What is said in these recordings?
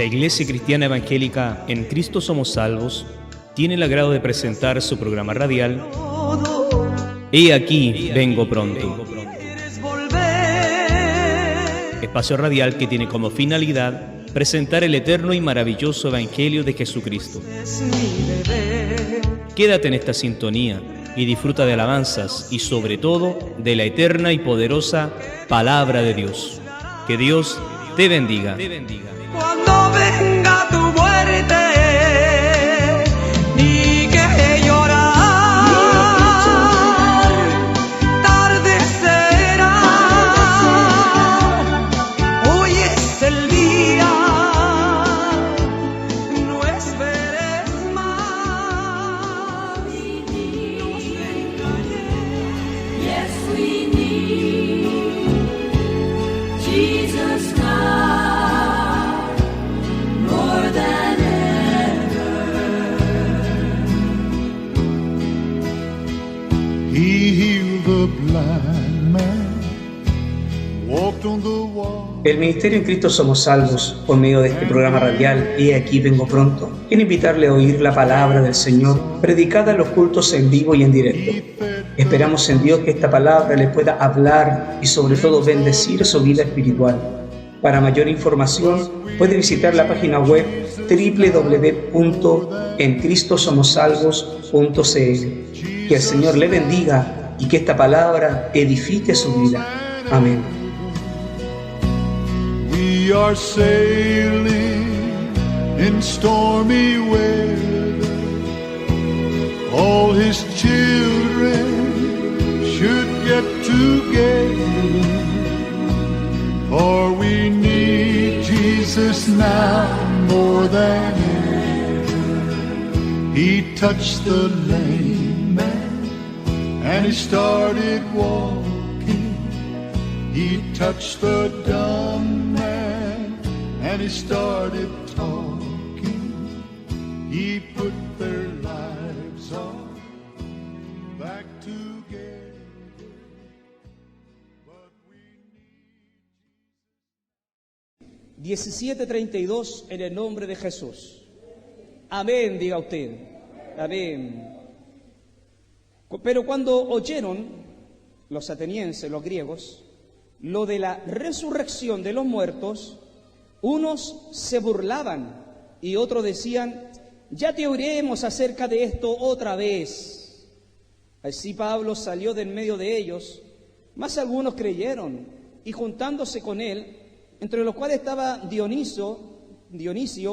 La Iglesia Cristiana Evangélica En Cristo Somos Salvos tiene el agrado de presentar su programa radial He aquí, vengo pronto. Espacio radial que tiene como finalidad presentar el eterno y maravilloso Evangelio de Jesucristo. Quédate en esta sintonía y disfruta de alabanzas y sobre todo de la eterna y poderosa Palabra de Dios. Que Dios te bendiga. Cuando venga tu muerte y que llorar, tarde será. Hoy es el día, no esperes más. Nos Yes, we need Jesus now more than ever. He healed the blind man, walked on the water. El Ministerio En Cristo Somos Salvos, por medio de este programa radial He aquí vengo pronto, quiere invitarle a oír la palabra del Señor predicada en los cultos en vivo y en directo. Esperamos en Dios que esta palabra le pueda hablar y sobre todo bendecir su vida espiritual. Para mayor información puede visitar la página web www.encristosomosalvos.cl. Que el Señor le bendiga y que esta palabra edifique su vida. Amén. We are sailing in stormy weather. All His children should get together, for we need Jesus now more than ever. He touched the lame man and he started walking. He touched the dumb man and he started talking. He put their lives all back together. But we need 17:32 en el nombre de Jesús. Amén, diga usted. Amén. Pero cuando oyeron los atenienses, los griegos, lo de la resurrección de los muertos, unos se burlaban y otros decían: ya te oiremos acerca de esto otra vez. Así Pablo salió de en medio de ellos, mas algunos creyeron, y juntándose con él, entre los cuales estaba Dionisio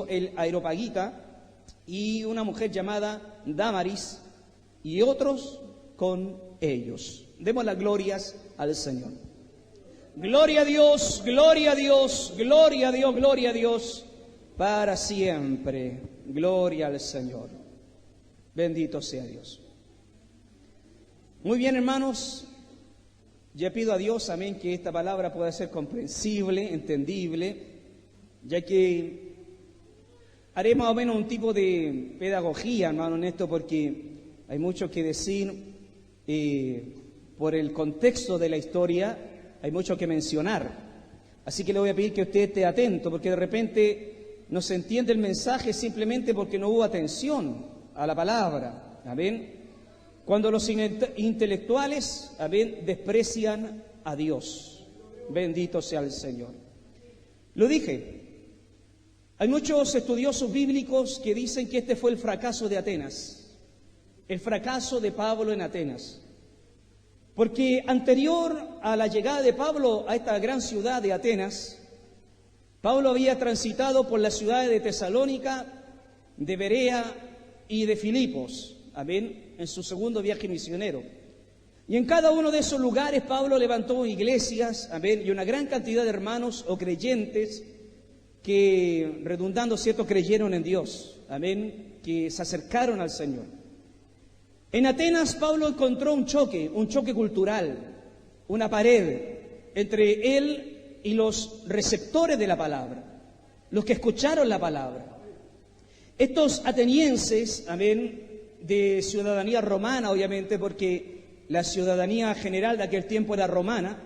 el Areopagita, y una mujer llamada Dámaris, y otros con ellos. Demos las glorias al Señor. Gloria a Dios, gloria a Dios, gloria a Dios, gloria a Dios, para siempre. Gloria al Señor. Bendito sea Dios. Muy bien, hermanos, ya pido a Dios, amén, que esta palabra pueda ser comprensible, entendible, ya que haré más o menos un tipo de pedagogía, hermano, en esto, porque hay mucho que decir por el contexto de la historia. Hay mucho que mencionar, así que le voy a pedir que usted esté atento, porque de repente no se entiende el mensaje simplemente porque no hubo atención a la palabra. Amén. Cuando los intelectuales, amén, desprecian a Dios. Bendito sea el Señor. Lo dije, hay muchos estudiosos bíblicos que dicen que este fue el fracaso de Atenas, el fracaso de Pablo en Atenas. Porque anterior a la llegada de Pablo a esta gran ciudad de Atenas, Pablo había transitado por las ciudades de Tesalónica, de Berea y de Filipos, amén, en su segundo viaje misionero. Y en cada uno de esos lugares Pablo levantó iglesias, amén, y una gran cantidad de hermanos o creyentes que, redundando cierto, creyeron en Dios, amén, que se acercaron al Señor. En Atenas Pablo encontró un choque cultural, una pared entre él y los receptores de la palabra, los que escucharon la palabra. Estos atenienses, amén, de ciudadanía romana, obviamente, porque la ciudadanía general de aquel tiempo era romana,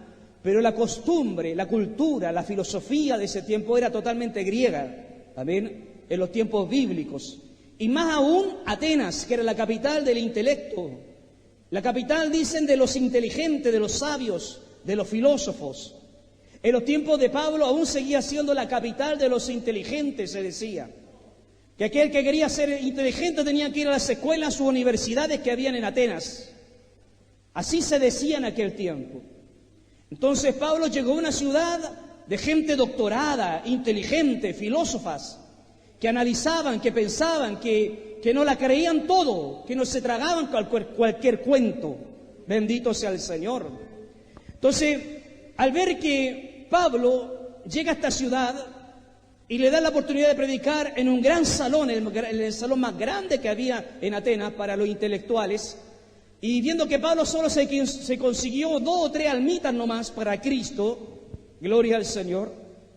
pero la costumbre, la cultura, la filosofía de ese tiempo era totalmente griega. amén, en los tiempos bíblicos. Y más aún Atenas, que era la capital del intelecto, la capital, dicen, de los inteligentes, de los sabios, de los filósofos. En los tiempos de Pablo aún seguía siendo la capital de los inteligentes, se decía. Que aquel que quería ser inteligente tenía que ir a las escuelas u universidades que habían en Atenas. Así se decía en aquel tiempo. Entonces Pablo llegó a una ciudad de gente doctorada, inteligente, filósofas, que analizaban, que pensaban, que no la creían todo, que no se tragaban cualquier cuento. Bendito sea el Señor. Entonces, al ver que Pablo llega a esta ciudad y le da la oportunidad de predicar en un gran salón, el salón más grande que había en Atenas para los intelectuales, y viendo que Pablo solo se consiguió 2 o 3 almitas nomás para Cristo, gloria al Señor,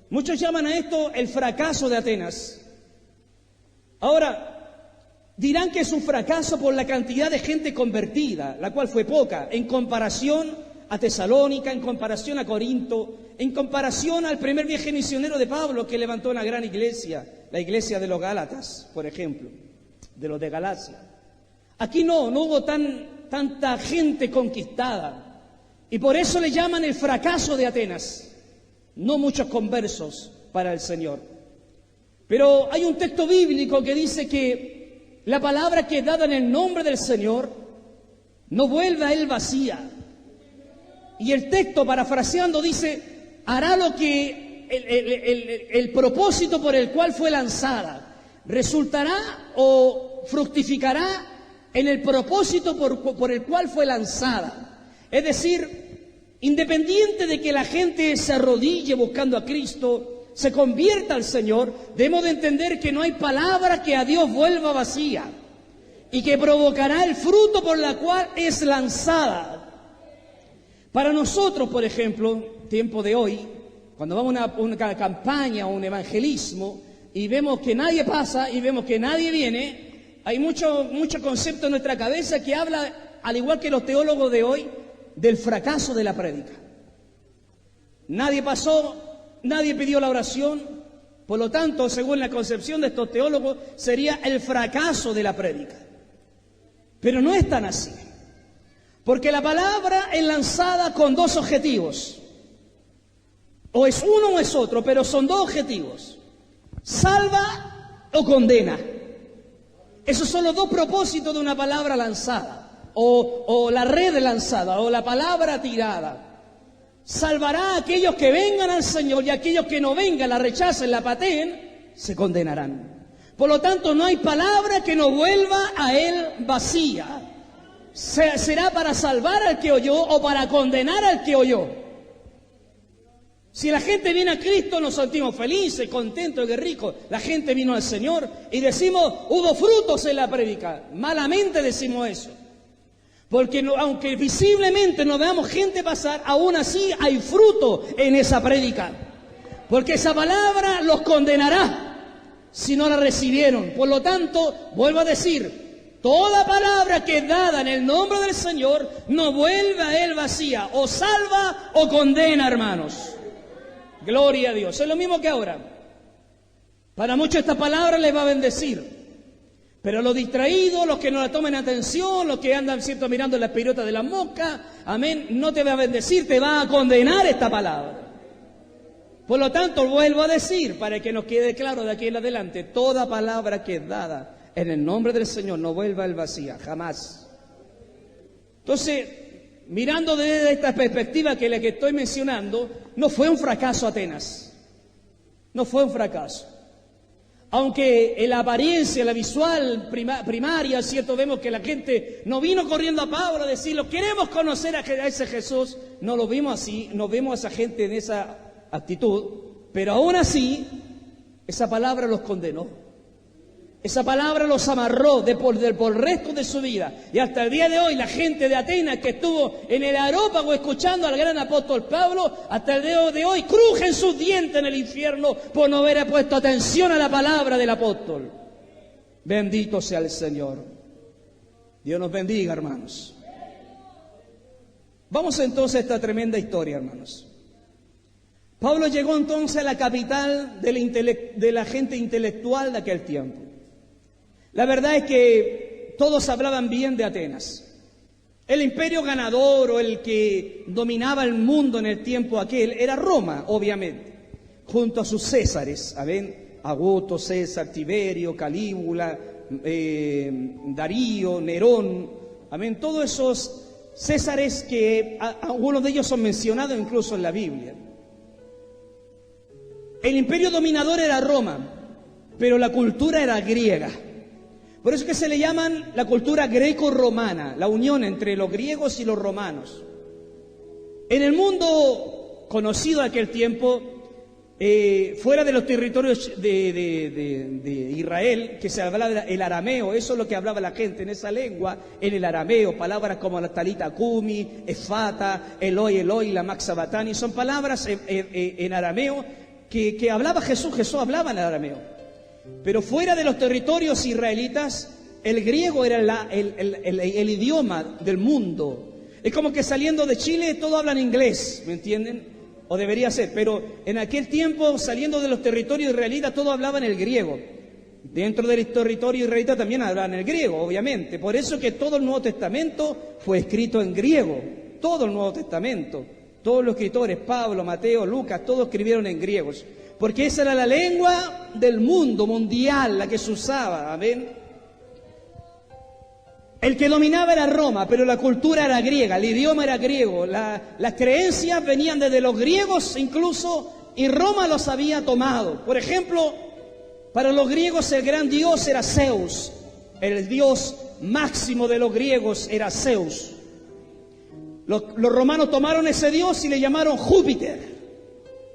muchos llaman a esto el fracaso de Atenas. Ahora, dirán que es un fracaso por la cantidad de gente convertida, la cual fue poca, en comparación a Tesalónica, en comparación a Corinto, en comparación al primer viaje misionero de Pablo, que levantó una gran iglesia, la iglesia de los Gálatas, por ejemplo, de los de Galacia. Aquí no hubo tanta gente conquistada, y por eso le llaman el fracaso de Atenas. No muchos conversos para el Señor. Pero hay un texto bíblico que dice que la palabra que es dada en el nombre del Señor no vuelve a Él vacía. Y el texto, parafraseando, dice, hará lo que el propósito por el cual fue lanzada. Resultará o fructificará en el propósito por el cual fue lanzada. Es decir, independiente de que la gente se arrodille buscando a Cristo, se convierta al Señor, debemos de entender que no hay palabra que a Dios vuelva vacía y que provocará el fruto por la cual es lanzada. Para nosotros, por ejemplo, tiempo de hoy, cuando vamos a una campaña o un evangelismo y vemos que nadie pasa y vemos que nadie viene, hay mucho concepto en nuestra cabeza que habla, al igual que los teólogos de hoy, del fracaso de la prédica. Nadie pasó, nadie pidió la oración, por lo tanto, según la concepción de estos teólogos, sería el fracaso de la prédica. Pero no es tan así, porque la palabra es lanzada con 2 objetivos. O es uno o es otro, pero son 2 objetivos: salva o condena. Esos son los 2 propósitos de una palabra lanzada, o la red lanzada, o la palabra tirada. Salvará a aquellos que vengan al Señor, y aquellos que no vengan, la rechacen, la pateen, se condenarán. Por lo tanto, no hay palabra que no vuelva a Él vacía. Será para salvar al que oyó o para condenar al que oyó. Si la gente viene a Cristo, nos sentimos felices, contentos y ricos. La gente vino al Señor y decimos, hubo frutos en la prédica. Malamente decimos eso. Porque aunque visiblemente no veamos gente pasar, aún así hay fruto en esa prédica. Porque esa palabra los condenará si no la recibieron. Por lo tanto, vuelvo a decir, toda palabra que es dada en el nombre del Señor no vuelve a Él vacía. O salva o condena, hermanos. Gloria a Dios. Es lo mismo que ahora. Para muchos esta palabra les va a bendecir. Pero los distraídos, los que no la tomen atención, los que andan siempre mirando la pelota de la mosca, amén, no te va a bendecir, te va a condenar esta palabra. Por lo tanto, vuelvo a decir, para que nos quede claro de aquí en adelante, toda palabra que es dada en el nombre del Señor no vuelva al vacío, jamás. Entonces, mirando desde esta perspectiva que la que estoy mencionando, no fue un fracaso Atenas. No fue un fracaso. Aunque en la apariencia, la visual primaria, ¿cierto? Vemos que la gente no vino corriendo a Pablo a decirlo, queremos conocer a ese Jesús. No lo vimos así, no vemos a esa gente en esa actitud, pero aún así, esa palabra los condenó. Esa palabra los amarró por el resto de su vida. Y hasta el día de hoy, la gente de Atenas que estuvo en el Areópago escuchando al gran apóstol Pablo, hasta el día de hoy crujen sus dientes en el infierno por no haber puesto atención a la palabra del apóstol. Bendito sea el Señor. Dios nos bendiga, hermanos. Vamos entonces a esta tremenda historia, hermanos. Pablo llegó entonces a la capital de la gente intelectual de aquel tiempo. La verdad es que todos hablaban bien de Atenas. El imperio ganador o el que dominaba el mundo en el tiempo aquel era Roma, obviamente, junto a sus césares, Augusto, César, Tiberio, Calígula, Darío, Nerón, todos esos césares que algunos de ellos son mencionados incluso en la Biblia. El imperio dominador era Roma, pero la cultura era griega. Por eso es que se le llaman la cultura greco-romana, la unión entre los griegos y los romanos. En el mundo conocido de aquel tiempo, fuera de los territorios de Israel, que se hablaba el arameo, eso es lo que hablaba la gente en esa lengua, en el arameo, palabras como la talita kumi, efata, Eloi, Eloi, la maxabatani, son palabras en arameo que hablaba Jesús hablaba en arameo. Pero fuera de los territorios israelitas, el griego era el idioma del mundo. Es como que saliendo de Chile todos hablan inglés, ¿me entienden? O debería ser, pero en aquel tiempo, saliendo de los territorios israelitas, todos hablaban el griego. Dentro del territorio israelita también hablaban el griego, obviamente. Por eso que todo el Nuevo Testamento fue escrito en griego. Todo el Nuevo Testamento. Todos los escritores, Pablo, Mateo, Lucas, todos escribieron en griegos. Porque esa era la lengua del mundo mundial, la que se usaba, ¿amén? El que dominaba era Roma, pero la cultura era griega, el idioma era griego, las creencias venían desde los griegos incluso, y Roma los había tomado. Por ejemplo, para los griegos el gran dios era Zeus, el dios máximo de los griegos era Zeus. Los romanos tomaron ese dios y le llamaron Júpiter.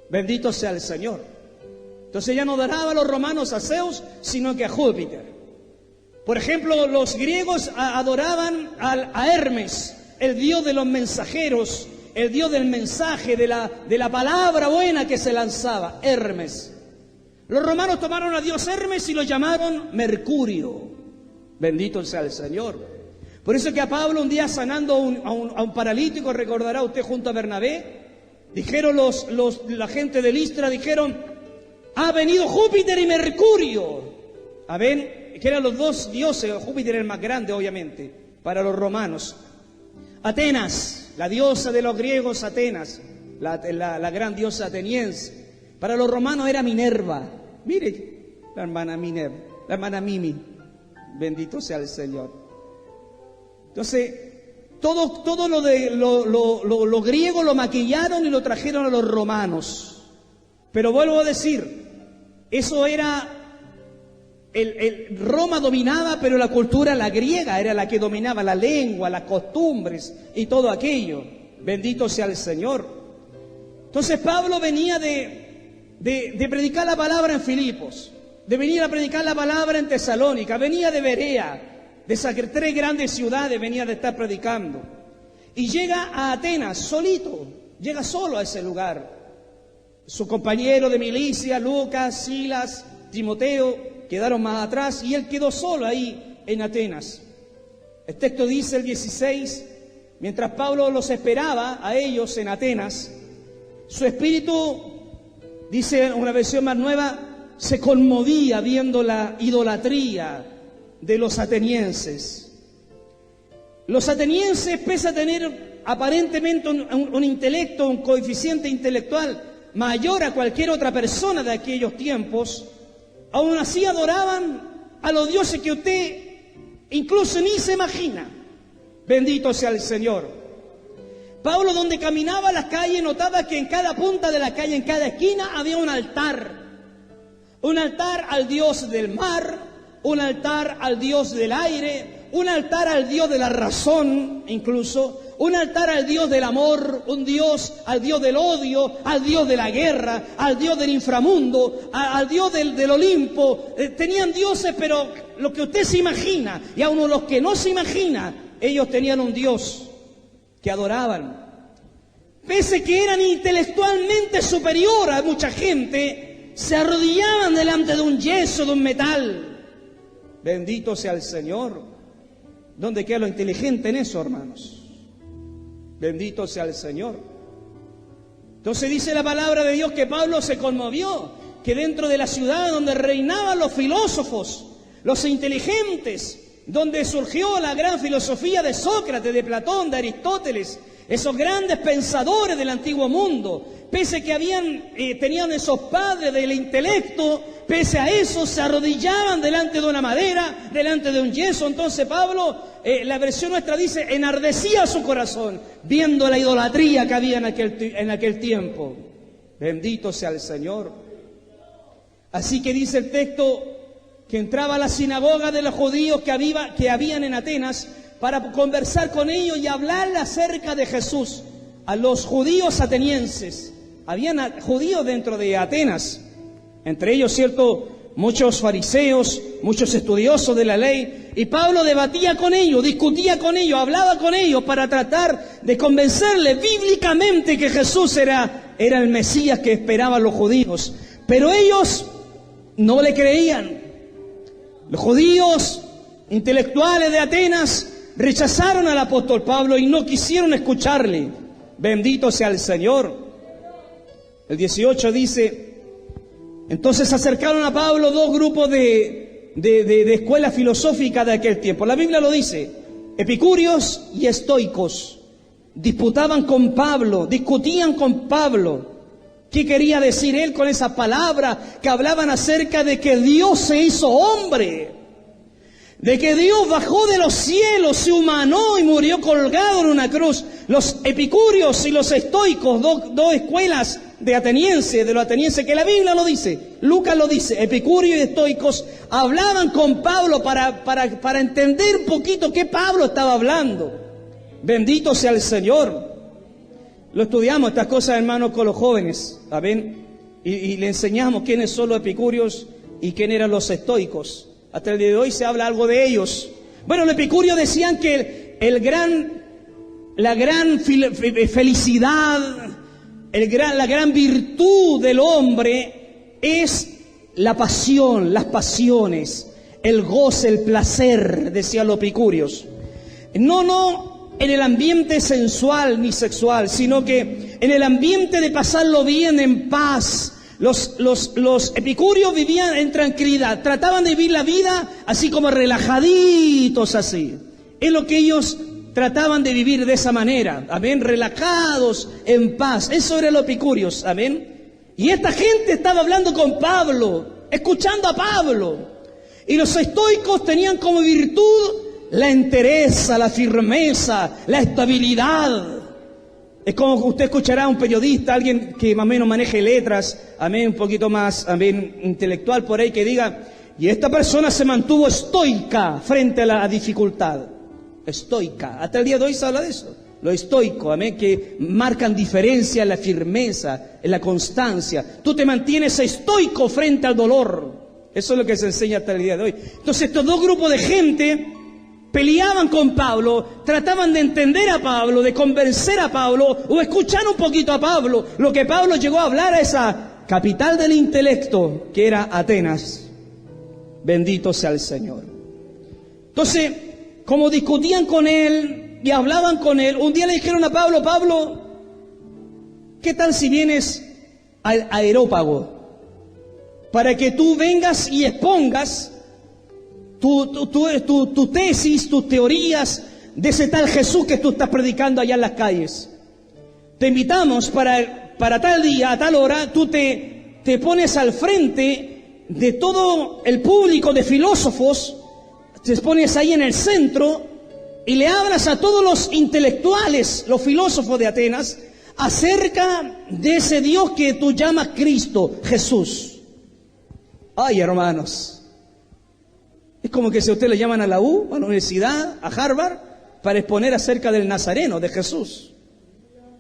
Bendito sea el Señor. Entonces ya no adoraban los romanos a Zeus, sino que a Júpiter. Por ejemplo, los griegos adoraban a Hermes, el dios de los mensajeros, el dios del mensaje, de la palabra buena que se lanzaba, Hermes. Los romanos tomaron a dios Hermes y lo llamaron Mercurio. Bendito sea el Señor. Por eso que a Pablo un día sanando a un paralítico, recordará usted junto a Bernabé, dijeron la gente de Listra, dijeron, ha venido Júpiter y Mercurio. Que eran los dos dioses, Júpiter era el más grande, obviamente, para los romanos. Atenas, la diosa de los griegos, Atenas, la gran diosa ateniense. Para los romanos era Minerva. Mire, la hermana Minerva, la hermana Mimi. Bendito sea el Señor. Entonces, todo lo griego lo maquillaron y lo trajeron a los romanos. Pero vuelvo a decir, eso era, Roma dominaba, pero la cultura, la griega, era la que dominaba la lengua, las costumbres y todo aquello. Bendito sea el Señor. Entonces Pablo venía de predicar la palabra en Filipos, de venir a predicar la palabra en Tesalónica, venía de Berea, de esas 3 grandes ciudades venía de estar predicando. Y llega a Atenas solito, llega solo a ese lugar. Su compañero de milicia, Lucas, Silas, Timoteo, quedaron más atrás y él quedó solo ahí en Atenas. El texto dice, el 16, mientras Pablo los esperaba a ellos en Atenas, su espíritu, dice una versión más nueva, se conmovía viendo la idolatría de los atenienses. Los atenienses, pese a tener aparentemente un intelecto, un coeficiente intelectual mayor a cualquier otra persona de aquellos tiempos, aún así adoraban a los dioses que usted incluso ni se imagina. Bendito sea el Señor. Pablo, donde caminaba las calles, notaba que en cada punta de la calle, en cada esquina, había un altar al dios del mar, un altar al dios del aire, un altar al dios de la razón, incluso, un altar al dios del amor, al dios del odio, al dios de la guerra, al dios del inframundo, al dios del Olimpo. Tenían dioses, pero lo que usted se imagina, y aun los que no se imagina, ellos tenían un dios que adoraban. Pese que eran intelectualmente superior a mucha gente, se arrodillaban delante de un yeso, de un metal. Bendito sea el Señor. ¿Dónde queda lo inteligente en eso, hermanos? Bendito sea el Señor. Entonces dice la palabra de Dios que Pablo se conmovió, que dentro de la ciudad donde reinaban los filósofos, los inteligentes, donde surgió la gran filosofía de Sócrates, de Platón, de Aristóteles, esos grandes pensadores del antiguo mundo, pese que tenían esos padres del intelecto, pese a eso se arrodillaban delante de una madera, delante de un yeso. Entonces Pablo, la versión nuestra dice, enardecía su corazón, viendo la idolatría que había en aquel tiempo. Bendito sea el Señor. Así que dice el texto que entraba a la sinagoga de los judíos que habían en Atenas para conversar con ellos y hablarle acerca de Jesús a los judíos atenienses. Habían judíos dentro de Atenas, entre ellos, cierto, muchos fariseos, muchos estudiosos de la ley, y Pablo debatía con ellos, discutía con ellos, hablaba con ellos para tratar de convencerles bíblicamente que Jesús era el Mesías que esperaban los judíos. Pero ellos no le creían. Los judíos intelectuales de Atenas rechazaron al apóstol Pablo y no quisieron escucharle. Bendito sea el Señor. El 18 dice, entonces se acercaron a Pablo dos grupos de escuela filosófica de aquel tiempo. La Biblia lo dice, epicúreos y estoicos. Disputaban con Pablo, discutían con Pablo. ¿Qué quería decir él con esa palabra que hablaban acerca de que Dios se hizo hombre? De que Dios bajó de los cielos, se humanó y murió colgado en una cruz. Los epicúreos y los estoicos, dos escuelas de los atenienses, que la Biblia lo dice, Lucas lo dice, epicúreos y estoicos, hablaban con Pablo para entender un poquito qué Pablo estaba hablando. Bendito sea el Señor. Lo estudiamos estas cosas, hermanos, con los jóvenes, ¿saben? Y le enseñamos quiénes son los epicúreos y quiénes eran los estoicos. Hasta el día de hoy se habla algo de ellos. Bueno, los epicúreos decían que la gran felicidad, la gran virtud del hombre es la pasión, las pasiones, el goce, el placer, decían los epicúreos. No en el ambiente sensual ni sexual, sino que en el ambiente de pasarlo bien, en paz. Los epicúreos vivían en tranquilidad, trataban de vivir la vida así como relajaditos así. Es lo que ellos trataban de vivir de esa manera, amén, relajados, en paz. Eso eran los epicúreos, amén. Y esta gente estaba hablando con Pablo, escuchando a Pablo. Y los estoicos tenían como virtud la entereza, la firmeza, la estabilidad. Es como usted escuchará a un periodista, alguien que más o menos maneje letras, amén, un poquito más, amén, intelectual por ahí, que diga, y esta persona se mantuvo estoica frente a la dificultad. Estoica. Hasta el día de hoy se habla de eso. Lo estoico, amén, que marcan diferencia en la firmeza, en la constancia. Tú te mantienes estoico frente al dolor. Eso es lo que se enseña hasta el día de hoy. Entonces estos dos grupos de gente peleaban con Pablo, trataban de entender a Pablo, de convencer a Pablo, o escuchar un poquito a Pablo, lo que Pablo llegó a hablar a esa capital del intelecto, que era Atenas. Bendito sea el Señor. Entonces, como discutían con él y hablaban con él, un día le dijeron a Pablo, Pablo, ¿qué tal si vienes al Areópago? Para que tú vengas y expongas tu tesis, tus teorías de ese tal Jesús que tú estás predicando allá en las calles. Te invitamos para tal día, a tal hora, tú te pones al frente de todo el público de filósofos, te pones ahí en el centro y le hablas a todos los intelectuales, los filósofos de Atenas, acerca de ese Dios que tú llamas Cristo, Jesús. Ay, hermanos. Es como que si a usted le llaman a la U, a la universidad, a Harvard, para exponer acerca del Nazareno, de Jesús.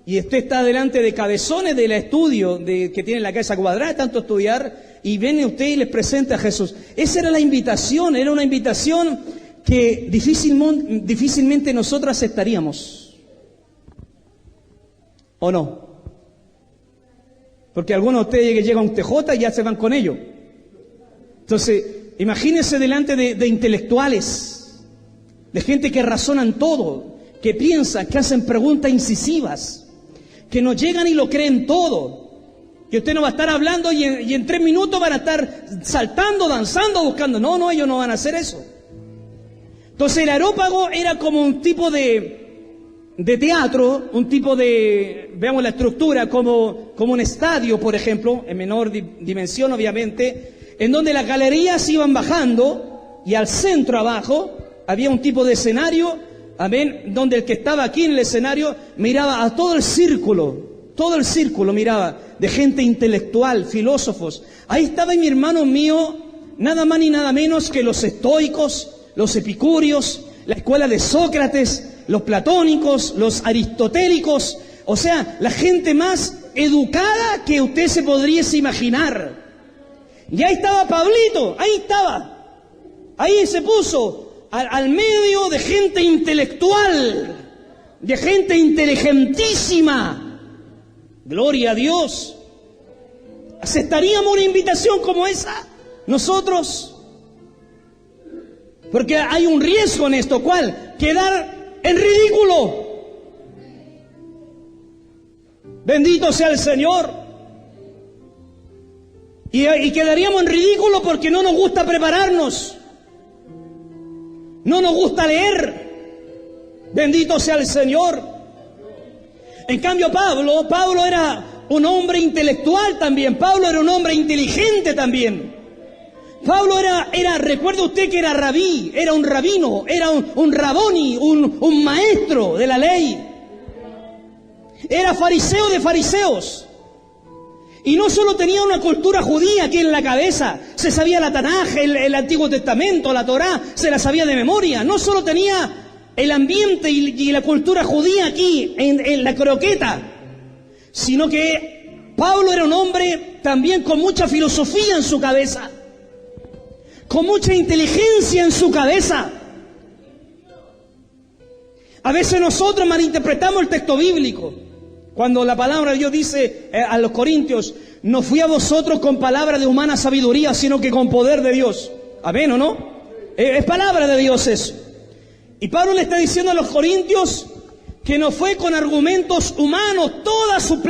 Y usted está delante de cabezones del estudio que tienen la cabeza cuadrada, tanto estudiar, y viene usted y les presenta a Jesús. Esa era la invitación, era una invitación que difícilmente nosotros aceptaríamos. ¿O no? Porque algunos de ustedes que llegan a un TJ y ya se van con ellos. Entonces, imagínense delante de intelectuales, de gente que razonan todo, que piensan, que hacen preguntas incisivas, que nos llegan y lo creen todo. Que usted no va a estar hablando y en 3 minutos van a estar saltando, danzando, buscando. No, ellos no van a hacer eso. Entonces el Areópago era como un tipo de teatro, un tipo de, veamos la estructura, como un estadio, por ejemplo, en menor dimensión obviamente, en donde las galerías iban bajando y al centro abajo había un tipo de escenario, amén, donde el que estaba aquí en el escenario miraba a todo el círculo miraba, de gente intelectual, filósofos. Ahí estaba mi hermano mío, nada más ni nada menos que los estoicos, los epicúreos, la escuela de Sócrates, los platónicos, los aristotélicos, o sea, la gente más educada que usted se podría imaginar. Y ahí estaba Pablito, ahí se puso al medio de gente intelectual, de gente inteligentísima. Gloria a Dios. ¿Aceptaríamos una invitación como esa nosotros? Porque hay un riesgo en esto, ¿cuál? Quedar en ridículo. Bendito sea el Señor. Y quedaríamos en ridículo porque no nos gusta prepararnos. No nos gusta leer. Bendito sea el Señor. En cambio Pablo era un hombre intelectual también. Pablo era un hombre inteligente también. Pablo recuerda usted que era rabí, era un rabino, era un raboni, un maestro de la ley. Era fariseo de fariseos. Y no solo tenía una cultura judía aquí en la cabeza, se sabía la Tanaj, el Antiguo Testamento, la Torá, se la sabía de memoria. No solo tenía el ambiente y la cultura judía aquí en la croqueta, sino que Pablo era un hombre también con mucha filosofía en su cabeza, con mucha inteligencia en su cabeza. A veces nosotros malinterpretamos el texto bíblico, cuando la palabra de Dios dice a los corintios, no fui a vosotros con palabra de humana sabiduría, sino que con poder de Dios. Amén, ¿o no? Es palabra de Dios eso. Y Pablo le está diciendo a los corintios que no fue con argumentos humanos, toda su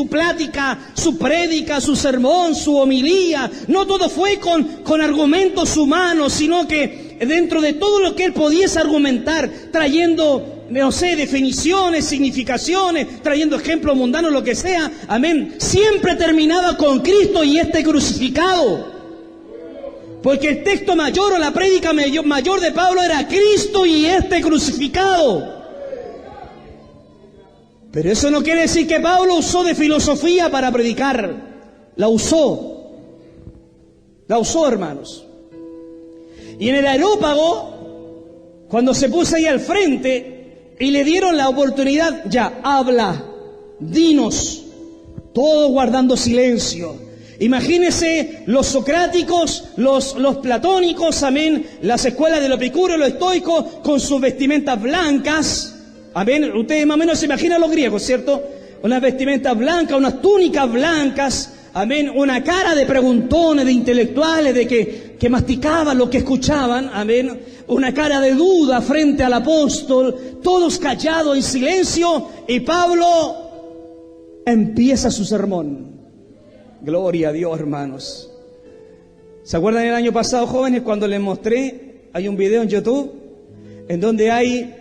plática, su prédica, su sermón, su homilía, no todo fue con argumentos humanos, sino que dentro de todo lo que él pudiese argumentar, trayendo, no sé, definiciones, significaciones, trayendo ejemplos mundanos, lo que sea, amén, siempre terminaba con Cristo y este crucificado. Porque el texto mayor o la prédica mayor de Pablo era Cristo y este crucificado. Pero eso no quiere decir que Pablo usó de filosofía para predicar. La usó, hermanos. Y en el Areópago, cuando se puso ahí al frente y le dieron la oportunidad, ya, habla, dinos, todos guardando silencio. Imagínense los socráticos, los platónicos, amén, las escuelas de los epicúreos, los estoicos, con sus vestimentas blancas, amén. Ustedes más o menos se imaginan los griegos, ¿cierto? Unas vestimentas blancas, unas túnicas blancas, amén, una cara de preguntones, de intelectuales, de que masticaban lo que escuchaban, amén, una cara de duda frente al apóstol, todos callados en silencio, y Pablo empieza su sermón. Gloria a Dios, hermanos. ¿Se acuerdan el año pasado, jóvenes, cuando les mostré? Hay un video en YouTube en donde hay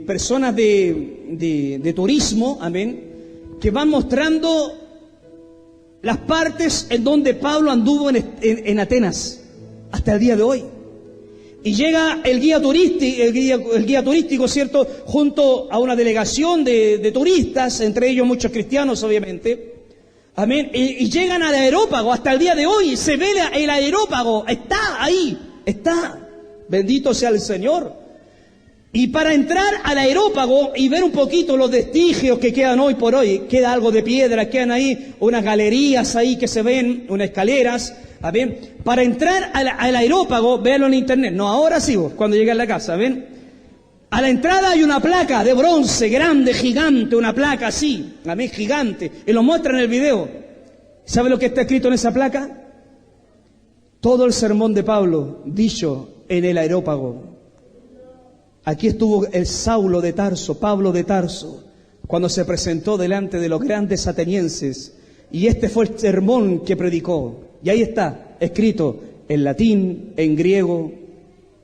personas de turismo, amén, que van mostrando las partes en donde Pablo anduvo en Atenas hasta el día de hoy. Y llega el guía turístico, ¿cierto?, junto a una delegación de turistas, entre ellos muchos cristianos, obviamente. Amén. Y llegan al Areópago hasta el día de hoy. Se ve el Areópago. Está ahí. Está. Bendito sea el Señor. Y para entrar al Areópago y ver un poquito los vestigios que quedan hoy por hoy, queda algo de piedra, quedan ahí unas galerías ahí que se ven, unas escaleras. Amén. Para entrar al Areópago, véanlo en internet. No, ahora sí, cuando llegue a la casa. Amén. A la entrada hay una placa de bronce, grande, gigante, una placa así, amén, gigante, y lo muestra en el video. ¿Sabe lo que está escrito en esa placa? Todo el sermón de Pablo, dicho en el Areópago. Aquí estuvo el Saulo de Tarso, Pablo de Tarso, cuando se presentó delante de los grandes atenienses. Y este fue el sermón que predicó. Y ahí está, escrito en latín, en griego.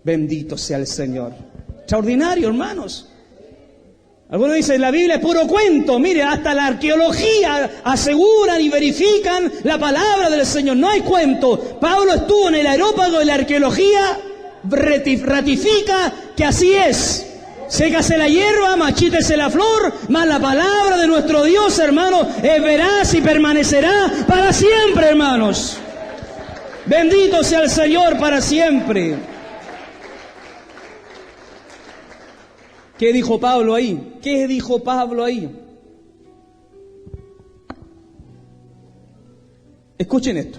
Bendito sea el Señor. Extraordinario, hermanos. Algunos dicen, la Biblia es puro cuento. Mire, hasta la arqueología aseguran y verifican la palabra del Señor. No hay cuento. Pablo estuvo en el Areópago y la arqueología ratifica que así es. Sécase la hierba, machítese la flor, mas la palabra de nuestro Dios, hermanos, es veraz y permanecerá para siempre, hermanos. Bendito sea el Señor para siempre. ¿Qué dijo Pablo ahí? ¿Qué dijo Pablo ahí? Escuchen esto.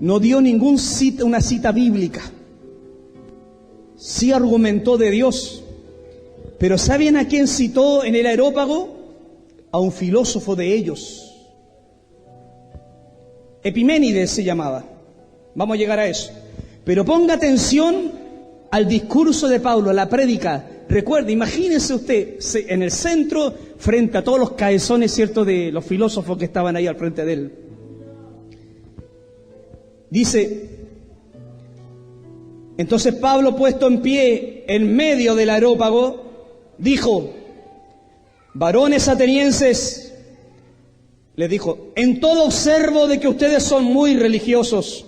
No dio una cita bíblica. Sí argumentó de Dios. Pero ¿saben a quién citó en el Areópago? A un filósofo de ellos. Epiménides se llamaba. Vamos a llegar a eso. Pero ponga atención al discurso de Pablo, a la prédica. Recuerde, imagínense usted en el centro, frente a todos los cabezones, ¿cierto?, de los filósofos que estaban ahí al frente de él. Dice, entonces Pablo, puesto en pie en medio del Areópago, dijo: varones atenienses, les dijo, en todo observo de que ustedes son muy religiosos,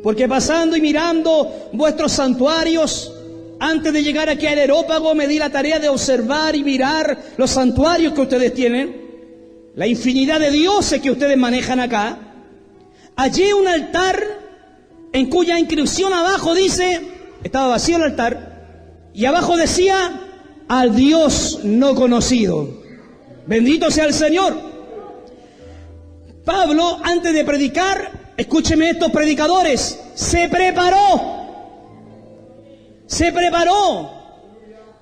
porque pasando y mirando vuestros santuarios, antes de llegar aquí al Areópago, me di la tarea de observar y mirar los santuarios que ustedes tienen, la infinidad de dioses que ustedes manejan acá. Hallé un altar en cuya inscripción abajo dice, estaba vacío el altar, y abajo decía, al Dios no conocido. Bendito sea el Señor. Pablo, antes de predicar, escúcheme estos predicadores, se preparó,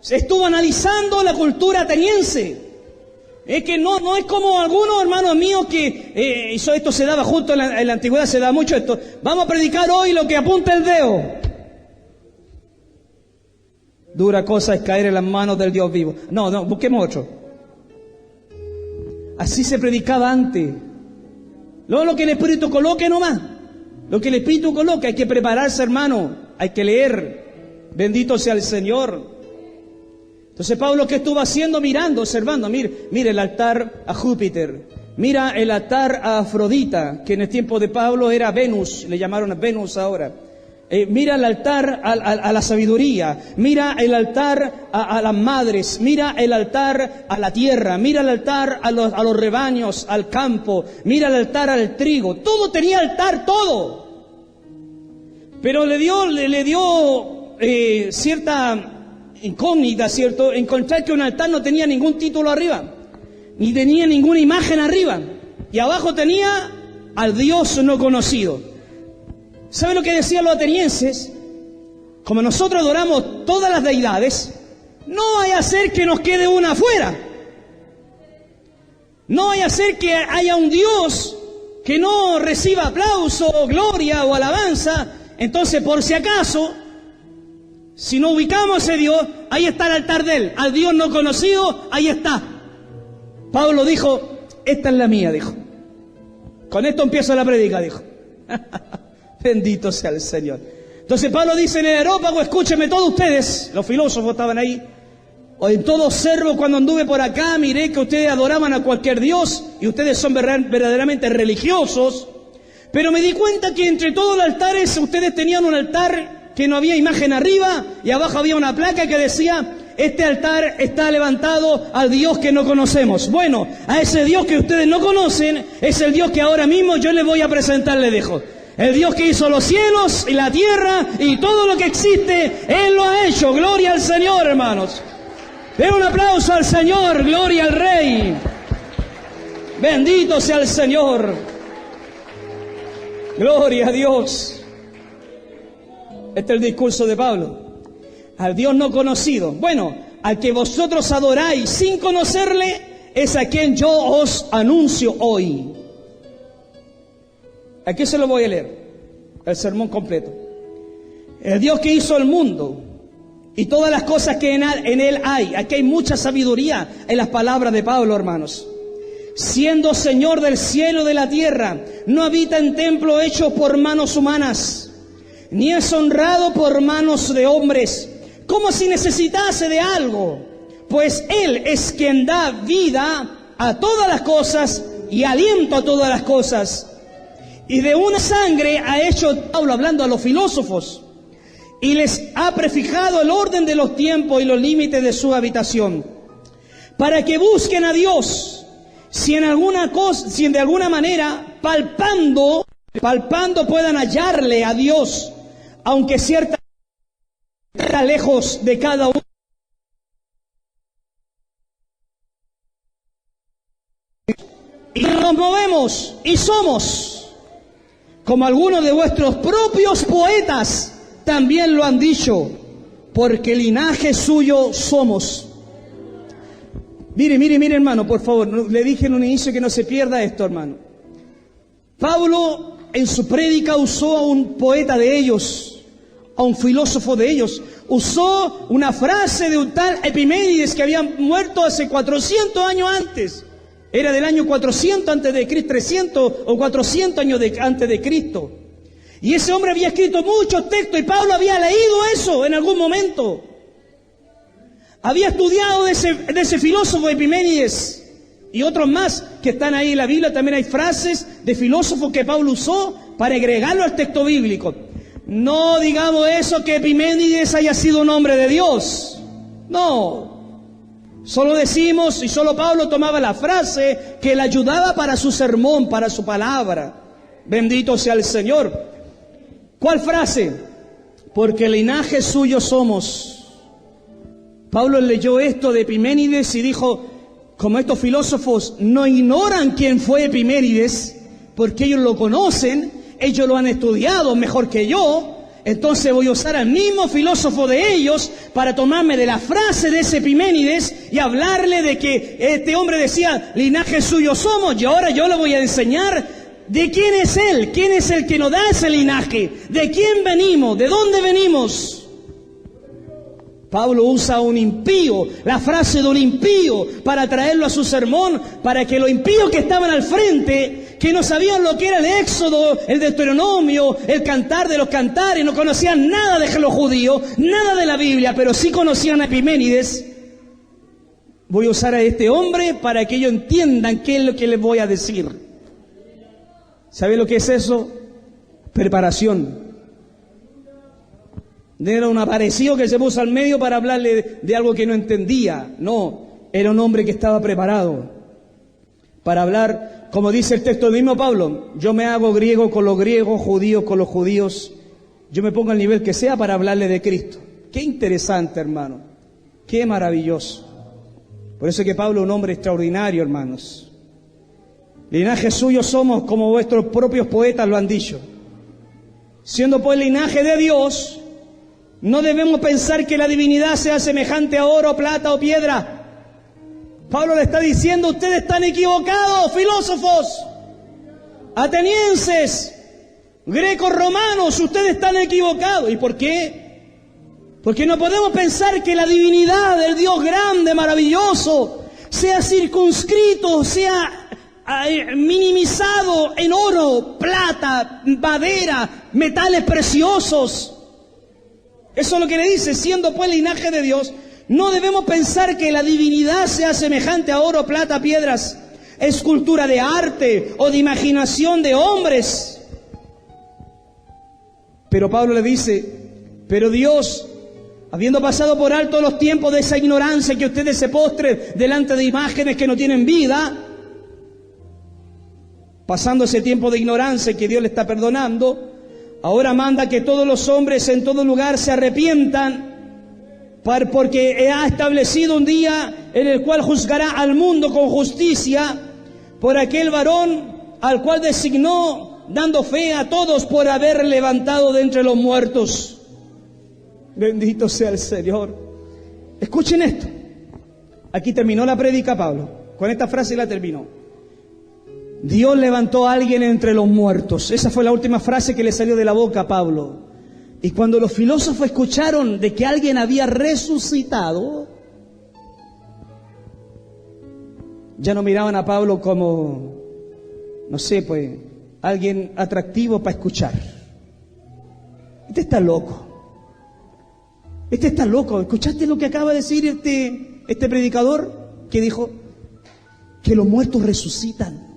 se estuvo analizando la cultura ateniense. Es que no es como algunos hermanos míos que esto se daba justo en la antigüedad, se da mucho esto. Vamos a predicar hoy lo que apunta el dedo. Dura cosa es caer en las manos del Dios vivo. No, busquemos otro. Así se predicaba antes. Luego lo que el Espíritu coloque nomás. Lo que el Espíritu coloque, hay que prepararse, hermano. Hay que leer. Bendito sea el Señor. Entonces Pablo, ¿qué estuvo haciendo? Mirando, observando. Mire el altar a Júpiter. Mira el altar a Afrodita, que en el tiempo de Pablo era Venus. Le llamaron a Venus ahora. Mira el altar a la sabiduría. Mira el altar a las madres. Mira el altar a la tierra. Mira el altar a los rebaños, al campo. Mira el altar al trigo. Todo tenía altar, todo. Pero le dio cierta incógnita, ¿cierto? Encontrar que un altar no tenía ningún título arriba, ni tenía ninguna imagen arriba, y abajo tenía al Dios no conocido. ¿Sabe lo que decían los atenienses? Como nosotros adoramos todas las deidades, no vaya a ser que nos quede una afuera. No vaya a ser que haya un Dios que no reciba aplauso, gloria o alabanza. Entonces, por si acaso, si no ubicamos a ese Dios, ahí está el altar de él. Al Dios no conocido, ahí está. Pablo dijo, esta es la mía, dijo. Con esto empiezo la prédica, dijo. Bendito sea el Señor. Entonces Pablo dice en el Areópago, escúchenme todos ustedes, los filósofos estaban ahí. En todo observo cuando anduve por acá, miré que ustedes adoraban a cualquier Dios y ustedes son verdaderamente religiosos. Pero me di cuenta que entre todos los altares ustedes tenían un altar que no había imagen arriba y abajo había una placa que decía, este altar está levantado al Dios que no conocemos. Bueno, a ese Dios que ustedes no conocen es el Dios que ahora mismo yo les voy a presentar, les dejo. El Dios que hizo los cielos y la tierra y todo lo que existe, Él lo ha hecho. Gloria al Señor, hermanos. Den un aplauso al Señor, gloria al Rey. Bendito sea el Señor. Gloria a Dios. Este es el discurso de Pablo. Al Dios no conocido. Bueno, al que vosotros adoráis sin conocerle, es a quien yo os anuncio hoy. Aquí se lo voy a leer, el sermón completo. El Dios que hizo el mundo y todas las cosas que en él hay. Aquí hay mucha sabiduría en las palabras de Pablo, hermanos. Siendo Señor del cielo y de la tierra, no habita en templo hecho por manos humanas, ni es honrado por manos de hombres, como si necesitase de algo, pues Él es quien da vida a todas las cosas y aliento a todas las cosas. Y de una sangre ha hecho, Pablo hablando a los filósofos, y les ha prefijado el orden de los tiempos y los límites de su habitación, para que busquen a Dios, si de alguna manera palpando puedan hallarle a Dios, aunque cierta está lejos de cada uno. Y nos movemos y somos como algunos de vuestros propios poetas también lo han dicho, porque linaje suyo somos. Mire, hermano, por favor, le dije en un inicio que no se pierda esto, hermano. Pablo en su prédica usó a un poeta de ellos, a un filósofo de ellos. Usó una frase de un tal Epiménides que había muerto hace 400 años antes. Era del año 400 antes de Cristo, 300 o 400 años antes de Cristo. Y ese hombre había escrito muchos textos y Pablo había leído eso en algún momento. Había estudiado de ese filósofo Epiménides y otros más que están ahí en la Biblia. También hay frases de filósofos que Pablo usó para agregarlo al texto bíblico. No digamos eso que Epiménides haya sido un hombre de Dios. No. Solo decimos, y solo Pablo tomaba la frase que le ayudaba para su sermón, para su palabra. Bendito sea el Señor. ¿Cuál frase? Porque linaje suyo somos. Pablo leyó esto de Epiménides y dijo, como estos filósofos no ignoran quién fue Epiménides, porque ellos lo conocen, ellos lo han estudiado mejor que yo, entonces voy a usar al mismo filósofo de ellos para tomarme de la frase de ese Epiménides y hablarle de que este hombre decía, linaje suyo somos, y ahora yo le voy a enseñar de quién es él que nos da ese linaje, de quién venimos, de dónde venimos. Pablo usa un impío, la frase de un impío, para traerlo a su sermón, para que los impíos que estaban al frente, que no sabían lo que era el Éxodo, el Deuteronomio, el Cantar de los Cantares, no conocían nada de los judíos, nada de la Biblia, pero sí conocían a Epiménides. Voy a usar a este hombre para que ellos entiendan qué es lo que les voy a decir. ¿Sabe lo que es eso? Preparación. No era un aparecido que se puso al medio para hablarle de algo que no entendía. No, era un hombre que estaba preparado para hablar, como dice el texto del mismo Pablo, yo me hago griego con los griegos, judíos con los judíos, yo me pongo al nivel que sea para hablarle de Cristo. Qué interesante, hermano, qué maravilloso. Por eso es que Pablo es un hombre extraordinario, hermanos. Linaje suyo somos, como vuestros propios poetas lo han dicho. Siendo pues linaje de Dios, no debemos pensar que la divinidad sea semejante a oro, plata o piedra. Pablo le está diciendo, ustedes están equivocados, filósofos, atenienses, grecos, romanos, ustedes están equivocados. ¿Y por qué? Porque no podemos pensar que la divinidad del Dios grande, maravilloso, sea circunscrito, sea minimizado en oro, plata, madera, metales preciosos. Eso es lo que le dice, siendo pues linaje de Dios, no debemos pensar que la divinidad sea semejante a oro, plata, piedras, escultura de arte o de imaginación de hombres. Pero Pablo le dice, pero Dios, habiendo pasado por alto los tiempos de esa ignorancia, que ustedes se postren delante de imágenes que no tienen vida, pasando ese tiempo de ignorancia que Dios le está perdonando, ahora manda que todos los hombres en todo lugar se arrepientan, porque ha establecido un día en el cual juzgará al mundo con justicia por aquel varón al cual designó, dando fe a todos por haber levantado de entre los muertos. Bendito sea el Señor. Escuchen esto. Aquí terminó la prédica Pablo. Con esta frase la terminó. Dios levantó a alguien entre los muertos. Esa fue la última frase que le salió de la boca a Pablo. Y cuando los filósofos escucharon de que alguien había resucitado, ya no miraban a Pablo como, no sé, pues, alguien atractivo para escuchar. Este está loco. Este está loco. ¿Escuchaste lo que acaba de decir este predicador? Que dijo que los muertos resucitan.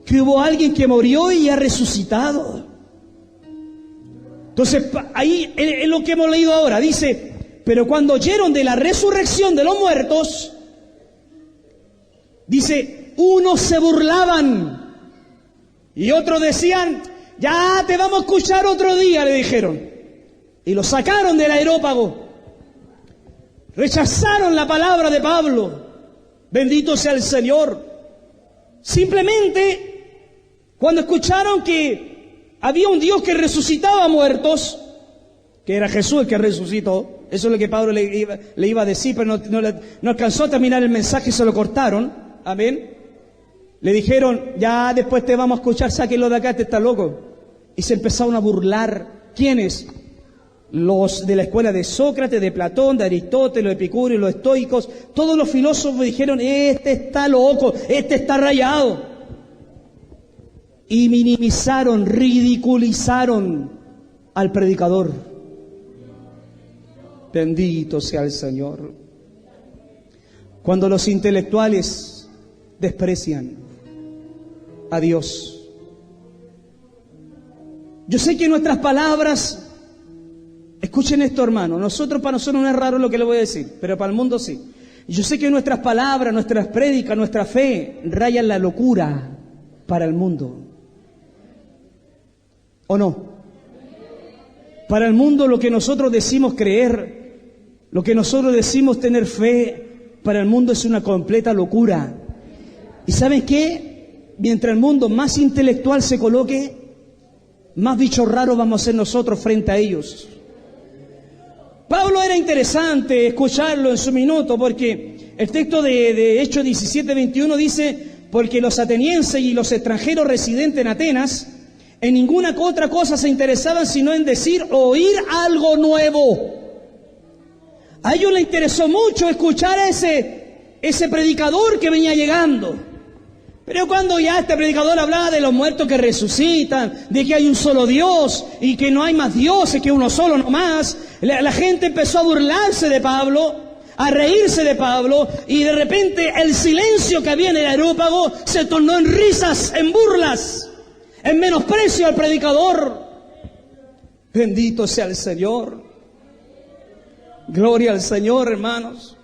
Que hubo alguien que murió y ha resucitado. Entonces, ahí es lo que hemos leído ahora. Dice, pero cuando oyeron de la resurrección de los muertos, dice, unos se burlaban y otros decían, ya te vamos a escuchar otro día, le dijeron. Y lo sacaron del aerópago. Rechazaron la palabra de Pablo. Bendito sea el Señor. Simplemente, cuando escucharon que había un Dios que resucitaba muertos, que era Jesús el que resucitó, eso es lo que Pablo le iba a decir, pero no alcanzó a terminar el mensaje y se lo cortaron. Amén. Le dijeron, ya después te vamos a escuchar, sáquenlo de acá, este está loco. Y se empezaron a burlar. ¿Quiénes? Los de la escuela de Sócrates, de Platón, de Aristóteles, los epicúreos, los estoicos. Todos los filósofos dijeron, este está loco, este está rayado. Y minimizaron, ridiculizaron al predicador. Bendito sea el Señor. Cuando los intelectuales desprecian a Dios. Yo sé que nuestras palabras, escuchen esto, hermano, para nosotros no es raro lo que le voy a decir, pero para el mundo sí. Yo sé que nuestras palabras, nuestras prédicas, nuestra fe rayan la locura para el mundo. ¿O no? Para el mundo lo que nosotros decimos creer, lo que nosotros decimos tener fe, para el mundo es una completa locura. ¿Y saben qué? Mientras el mundo más intelectual se coloque, más bichos raros vamos a ser nosotros frente a ellos. Pablo era interesante escucharlo en su minuto, porque el texto de Hechos 17:21 dice, porque los atenienses y los extranjeros residentes en Atenas, en ninguna otra cosa se interesaban sino en decir o oír algo nuevo. A ellos les interesó mucho escuchar a ese predicador que venía llegando. Pero cuando ya este predicador hablaba de los muertos que resucitan, de que hay un solo Dios y que no hay más dioses que uno solo nomás, la gente empezó a burlarse de Pablo, a reírse de Pablo, y de repente el silencio que había en el aerópago se tornó en risas, en burlas, en menosprecio al predicador. Bendito sea el Señor. Gloria al Señor, hermanos.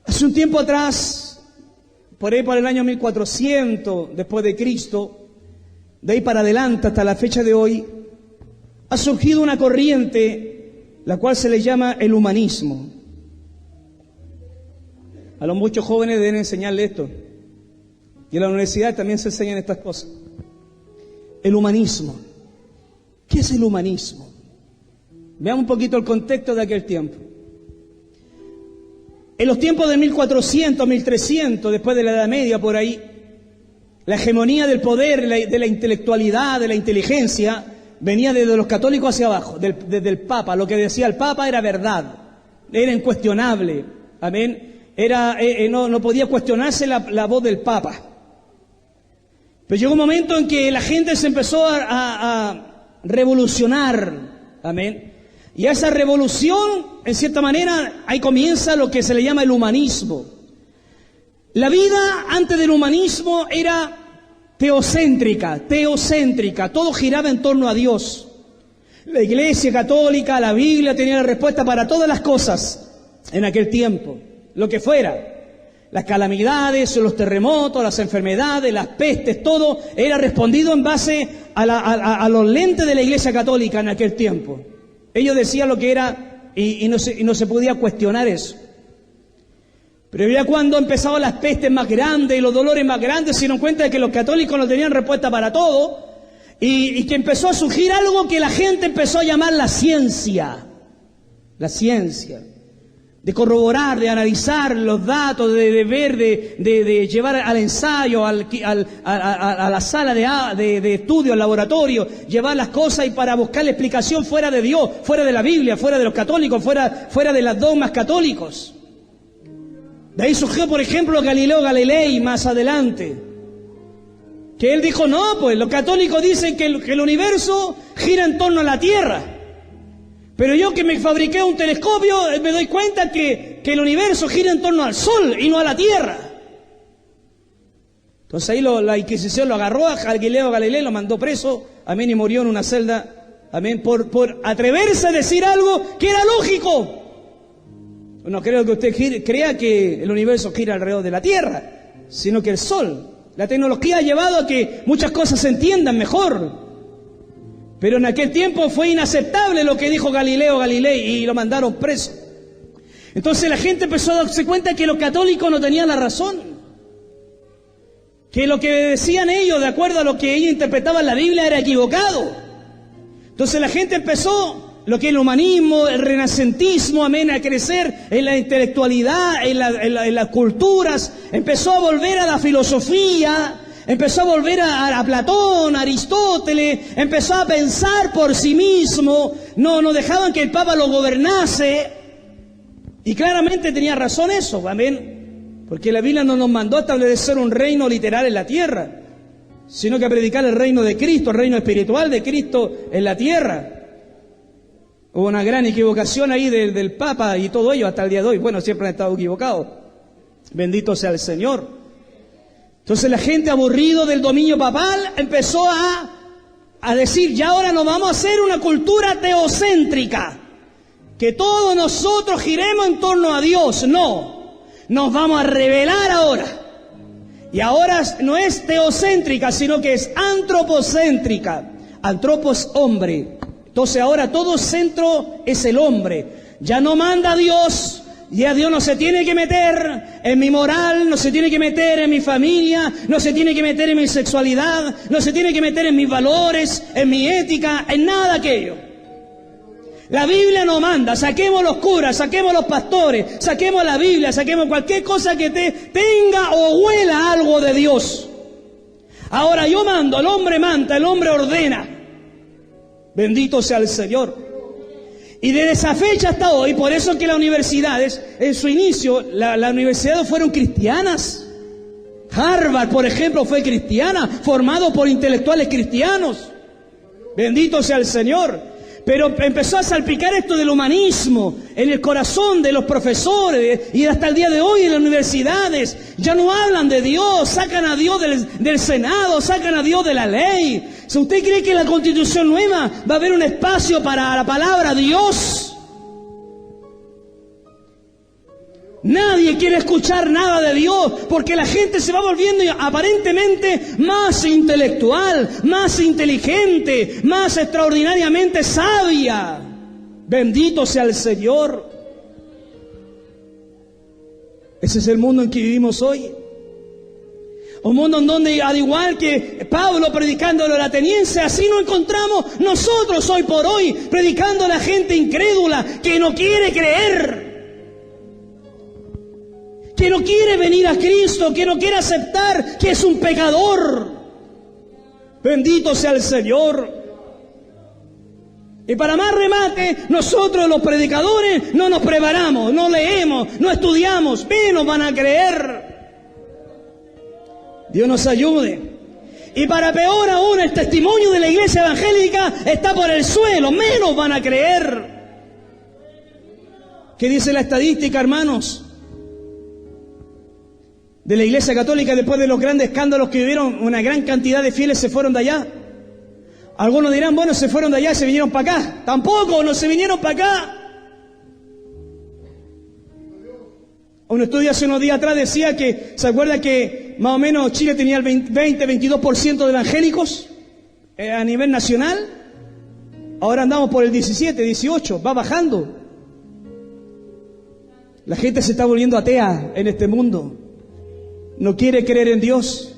Hace un tiempo atrás, por ahí para el año 1400 después de Cristo, de ahí para adelante hasta la fecha de hoy, ha surgido una corriente, la cual se le llama el humanismo. A los muchos jóvenes deben enseñarle esto. Y en la universidad también se enseñan estas cosas. El humanismo. ¿Qué es el humanismo? Veamos un poquito el contexto de aquel tiempo. En los tiempos de 1400, 1300, después de la Edad Media, por ahí, la hegemonía del poder, de la intelectualidad, de la inteligencia, venía desde los católicos hacia abajo, desde el Papa. Lo que decía el Papa era verdad, era incuestionable. Amén. No podía cuestionarse la voz del Papa. Pero llegó un momento en que la gente se empezó a revolucionar. Amén. Y a esa revolución, en cierta manera, ahí comienza lo que se le llama el humanismo. La vida antes del humanismo era teocéntrica, todo giraba en torno a Dios. La Iglesia Católica, la Biblia tenía la respuesta para todas las cosas en aquel tiempo, lo que fuera. Las calamidades, los terremotos, las enfermedades, las pestes, todo era respondido en base a los lentes de la Iglesia Católica en aquel tiempo. Ellos decían lo que era y no se podía cuestionar eso. Pero ya cuando empezaban las pestes más grandes y los dolores más grandes, se dieron cuenta de que los católicos no tenían respuesta para todo y que empezó a surgir algo que la gente empezó a llamar la ciencia. La ciencia. de corroborar, de analizar los datos, de ver, de llevar al ensayo, a la sala de estudio, al laboratorio, llevar las cosas y para buscar la explicación fuera de Dios, fuera de la Biblia, fuera de los católicos, fuera de los dogmas católicos. De ahí surgió, por ejemplo, Galileo Galilei más adelante, que él dijo, no, pues los católicos dicen que el universo gira en torno a la Tierra. Pero yo que me fabriqué un telescopio, me doy cuenta que el universo gira en torno al Sol y no a la Tierra. Entonces ahí la Inquisición lo agarró a Galileo Galilei, lo mandó preso, amén, y murió en una celda, amén, por atreverse a decir algo que era lógico. No creo que usted crea que el universo gira alrededor de la Tierra, sino que el Sol. La tecnología ha llevado a que muchas cosas se entiendan mejor. Pero en aquel tiempo fue inaceptable lo que dijo Galileo Galilei y lo mandaron preso. Entonces la gente empezó a darse cuenta que los católicos no tenían la razón. Que lo que decían ellos, de acuerdo a lo que ellos interpretaban la Biblia, era equivocado. Entonces la gente empezó, lo que es el humanismo, el renacentismo, amén, a crecer en la intelectualidad, en las culturas. Empezó a volver a la filosofía. Empezó a volver a Platón, a Aristóteles, empezó a pensar por sí mismo, no dejaban que el Papa lo gobernase, y claramente tenía razón eso, amén, porque la Biblia no nos mandó a establecer un reino literal en la tierra, sino que a predicar el reino de Cristo, el reino espiritual de Cristo en la tierra. Hubo una gran equivocación ahí del Papa y todo ello hasta el día de hoy, bueno, siempre han estado equivocados, bendito sea el Señor. Entonces la gente, aburrido del dominio papal, empezó a decir, ya ahora nos vamos a hacer una cultura teocéntrica, que todos nosotros giremos en torno a Dios. No, nos vamos a rebelar ahora. Y ahora no es teocéntrica, sino que es antropocéntrica. Antropos, hombre. Entonces ahora todo centro es el hombre. Ya no manda Dios. Ya Dios no se tiene que meter en mi moral, no se tiene que meter en mi familia, no se tiene que meter en mi sexualidad, no se tiene que meter en mis valores, en mi ética, en nada de aquello. La Biblia no manda, saquemos los curas, saquemos los pastores, saquemos la Biblia, saquemos cualquier cosa que tenga o huela algo de Dios. Ahora yo mando, el hombre manda, el hombre ordena. Bendito sea el Señor. Y desde esa fecha hasta hoy, por eso es que las universidades, en su inicio, las universidades fueron cristianas. Harvard, por ejemplo, fue cristiana, formado por intelectuales cristianos. Bendito sea el Señor. Pero empezó a salpicar esto del humanismo en el corazón de los profesores y hasta el día de hoy en las universidades. Ya no hablan de Dios, sacan a Dios del Senado, sacan a Dios de la ley. Si usted cree que en la Constitución nueva va a haber un espacio para la palabra Dios, nadie quiere escuchar nada de Dios porque la gente se va volviendo aparentemente más intelectual, más inteligente, más extraordinariamente sabia. Bendito sea el Señor. Ese es el mundo en que vivimos hoy. Un mundo en donde, al igual que Pablo predicando a los atenienses, así nos encontramos nosotros hoy por hoy, predicando a la gente incrédula que no quiere creer, que no quiere venir a Cristo, que no quiere aceptar que es un pecador. Bendito sea el Señor. Y para más remate, nosotros los predicadores no nos preparamos, no leemos, no estudiamos, menos van a creer. Dios nos ayude. Y para peor aún, el testimonio de la iglesia evangélica está por el suelo, menos van a creer. ¿Qué dice la estadística, hermanos? De la iglesia católica, después de los grandes escándalos que vivieron, una gran cantidad de fieles se fueron de allá. Algunos dirán, bueno, se fueron de allá y se vinieron para acá. Tampoco, no se vinieron para acá. Un estudio hace unos días atrás decía que, ¿se acuerda que más o menos Chile tenía el 20-22% de evangélicos a nivel nacional? Ahora andamos por el 17, 18, va bajando. La gente se está volviendo atea en este mundo. No quiere creer en Dios,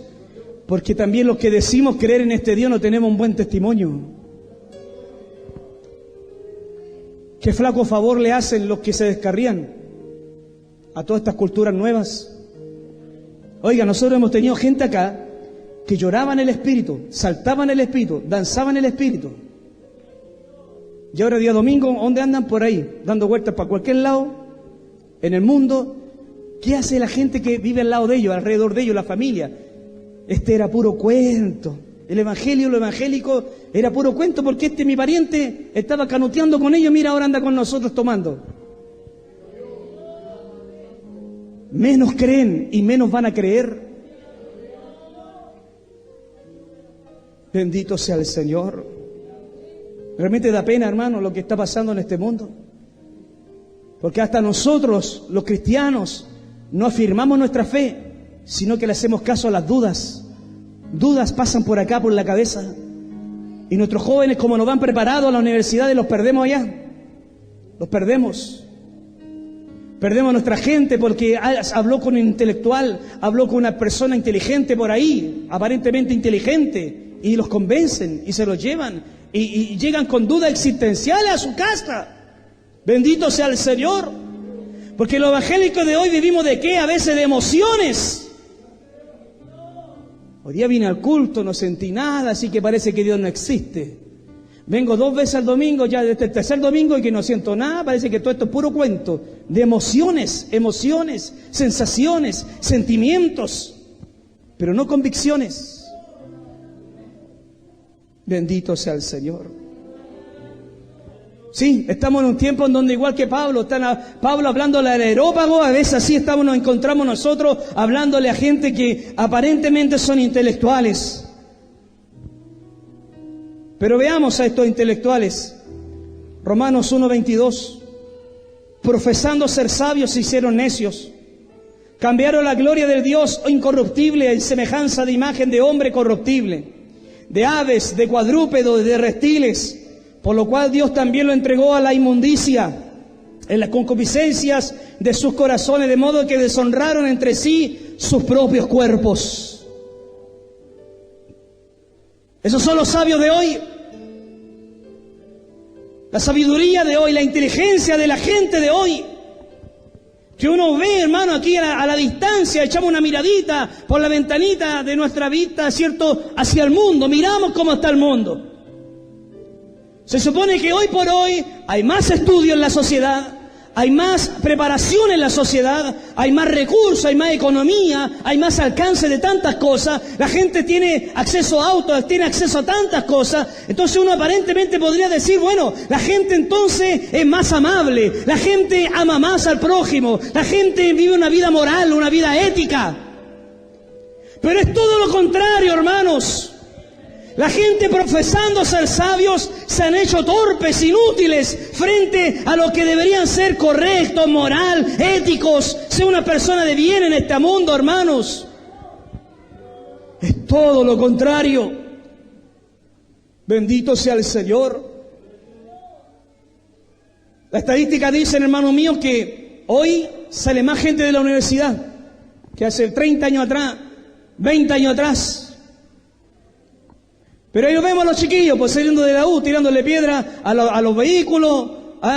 porque también los que decimos creer en este Dios no tenemos un buen testimonio. Qué flaco favor le hacen los que se descarrían. a todas estas culturas nuevas. Oiga, nosotros hemos tenido gente acá que lloraba en el Espíritu, saltaba en el Espíritu, danzaba en el Espíritu. Y ahora día domingo, ¿dónde andan? Por ahí, dando vueltas para cualquier lado, en el mundo. ¿Qué hace la gente que vive al lado de ellos, alrededor de ellos, la familia? Este era puro cuento. El evangelio, lo evangélico, era puro cuento porque mi pariente, estaba canuteando con ellos, mira, ahora anda con nosotros tomando. Menos creen y menos van a creer. Bendito sea el Señor. Realmente da pena, hermano, lo que está pasando en este mundo. Porque hasta nosotros, los cristianos, no afirmamos nuestra fe, sino que le hacemos caso a las dudas. Dudas pasan por acá, por la cabeza. Y nuestros jóvenes, como nos van preparados a la universidad, los perdemos allá. Los perdemos. Perdemos a nuestra gente porque habló con un intelectual, habló con una persona inteligente por ahí, aparentemente inteligente, y los convencen y se los llevan y llegan con dudas existenciales a su casa. Bendito sea el Señor. Porque los evangélicos de hoy vivimos ¿de qué? A veces de emociones. Hoy día vine al culto, no sentí nada, así que parece que Dios no existe. Vengo 2 veces al domingo, ya desde el tercer domingo, y que no siento nada, parece que todo esto es puro cuento. De emociones, sensaciones, sentimientos, pero no convicciones. Bendito sea el Señor. Sí, estamos en un tiempo en donde igual que Pablo, Pablo hablándole al areópago, a veces así nos encontramos nosotros hablándole a gente que aparentemente son intelectuales. Pero veamos a estos intelectuales. Romanos 1:22. Profesando ser sabios se hicieron necios. Cambiaron la gloria del Dios incorruptible en semejanza de imagen de hombre corruptible, de aves, de cuadrúpedos, de reptiles. Por lo cual Dios también lo entregó a la inmundicia, en las concupiscencias de sus corazones, de modo que deshonraron entre sí sus propios cuerpos. Esos son los sabios de hoy. La sabiduría de hoy, la inteligencia de la gente de hoy. Que uno ve, hermano, aquí a la distancia, echamos una miradita por la ventanita de nuestra vista, ¿cierto?, hacia el mundo. Miramos cómo está el mundo. Se supone que hoy por hoy hay más estudio en la sociedad, hay más preparación en la sociedad, hay más recursos, hay más economía, hay más alcance de tantas cosas. La gente tiene acceso a autos, tiene acceso a tantas cosas. Entonces uno aparentemente podría decir, bueno, la gente entonces es más amable, la gente ama más al prójimo, la gente vive una vida moral, una vida ética. Pero es todo lo contrario, hermanos. La gente profesando ser sabios se han hecho torpes, inútiles, frente a lo que deberían ser correctos, moral, éticos, ser una persona de bien en este mundo, hermanos. Es todo lo contrario. Bendito sea el Señor. La estadística dice, hermano mío, que hoy sale más gente de la universidad que hace 30 años atrás, 20 años atrás. Pero ahí lo vemos a los chiquillos, pues saliendo de la U, tirándole piedra a los vehículos,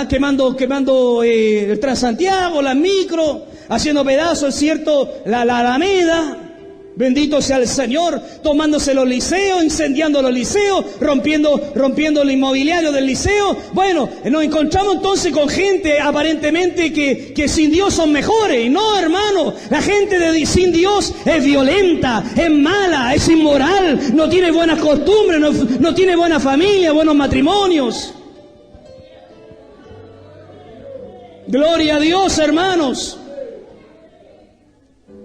quemando el Transantiago, las micro, haciendo pedazos, ¿cierto?, la Alameda. Bendito sea el Señor, tomándose los liceos, incendiando los liceos, rompiendo el inmobiliario del liceo. Bueno, nos encontramos entonces con gente aparentemente que sin Dios son mejores. Y no, hermano, la gente sin Dios es violenta, es mala, es inmoral, no tiene buenas costumbres, no tiene buena familia, buenos matrimonios. Gloria a Dios, hermanos.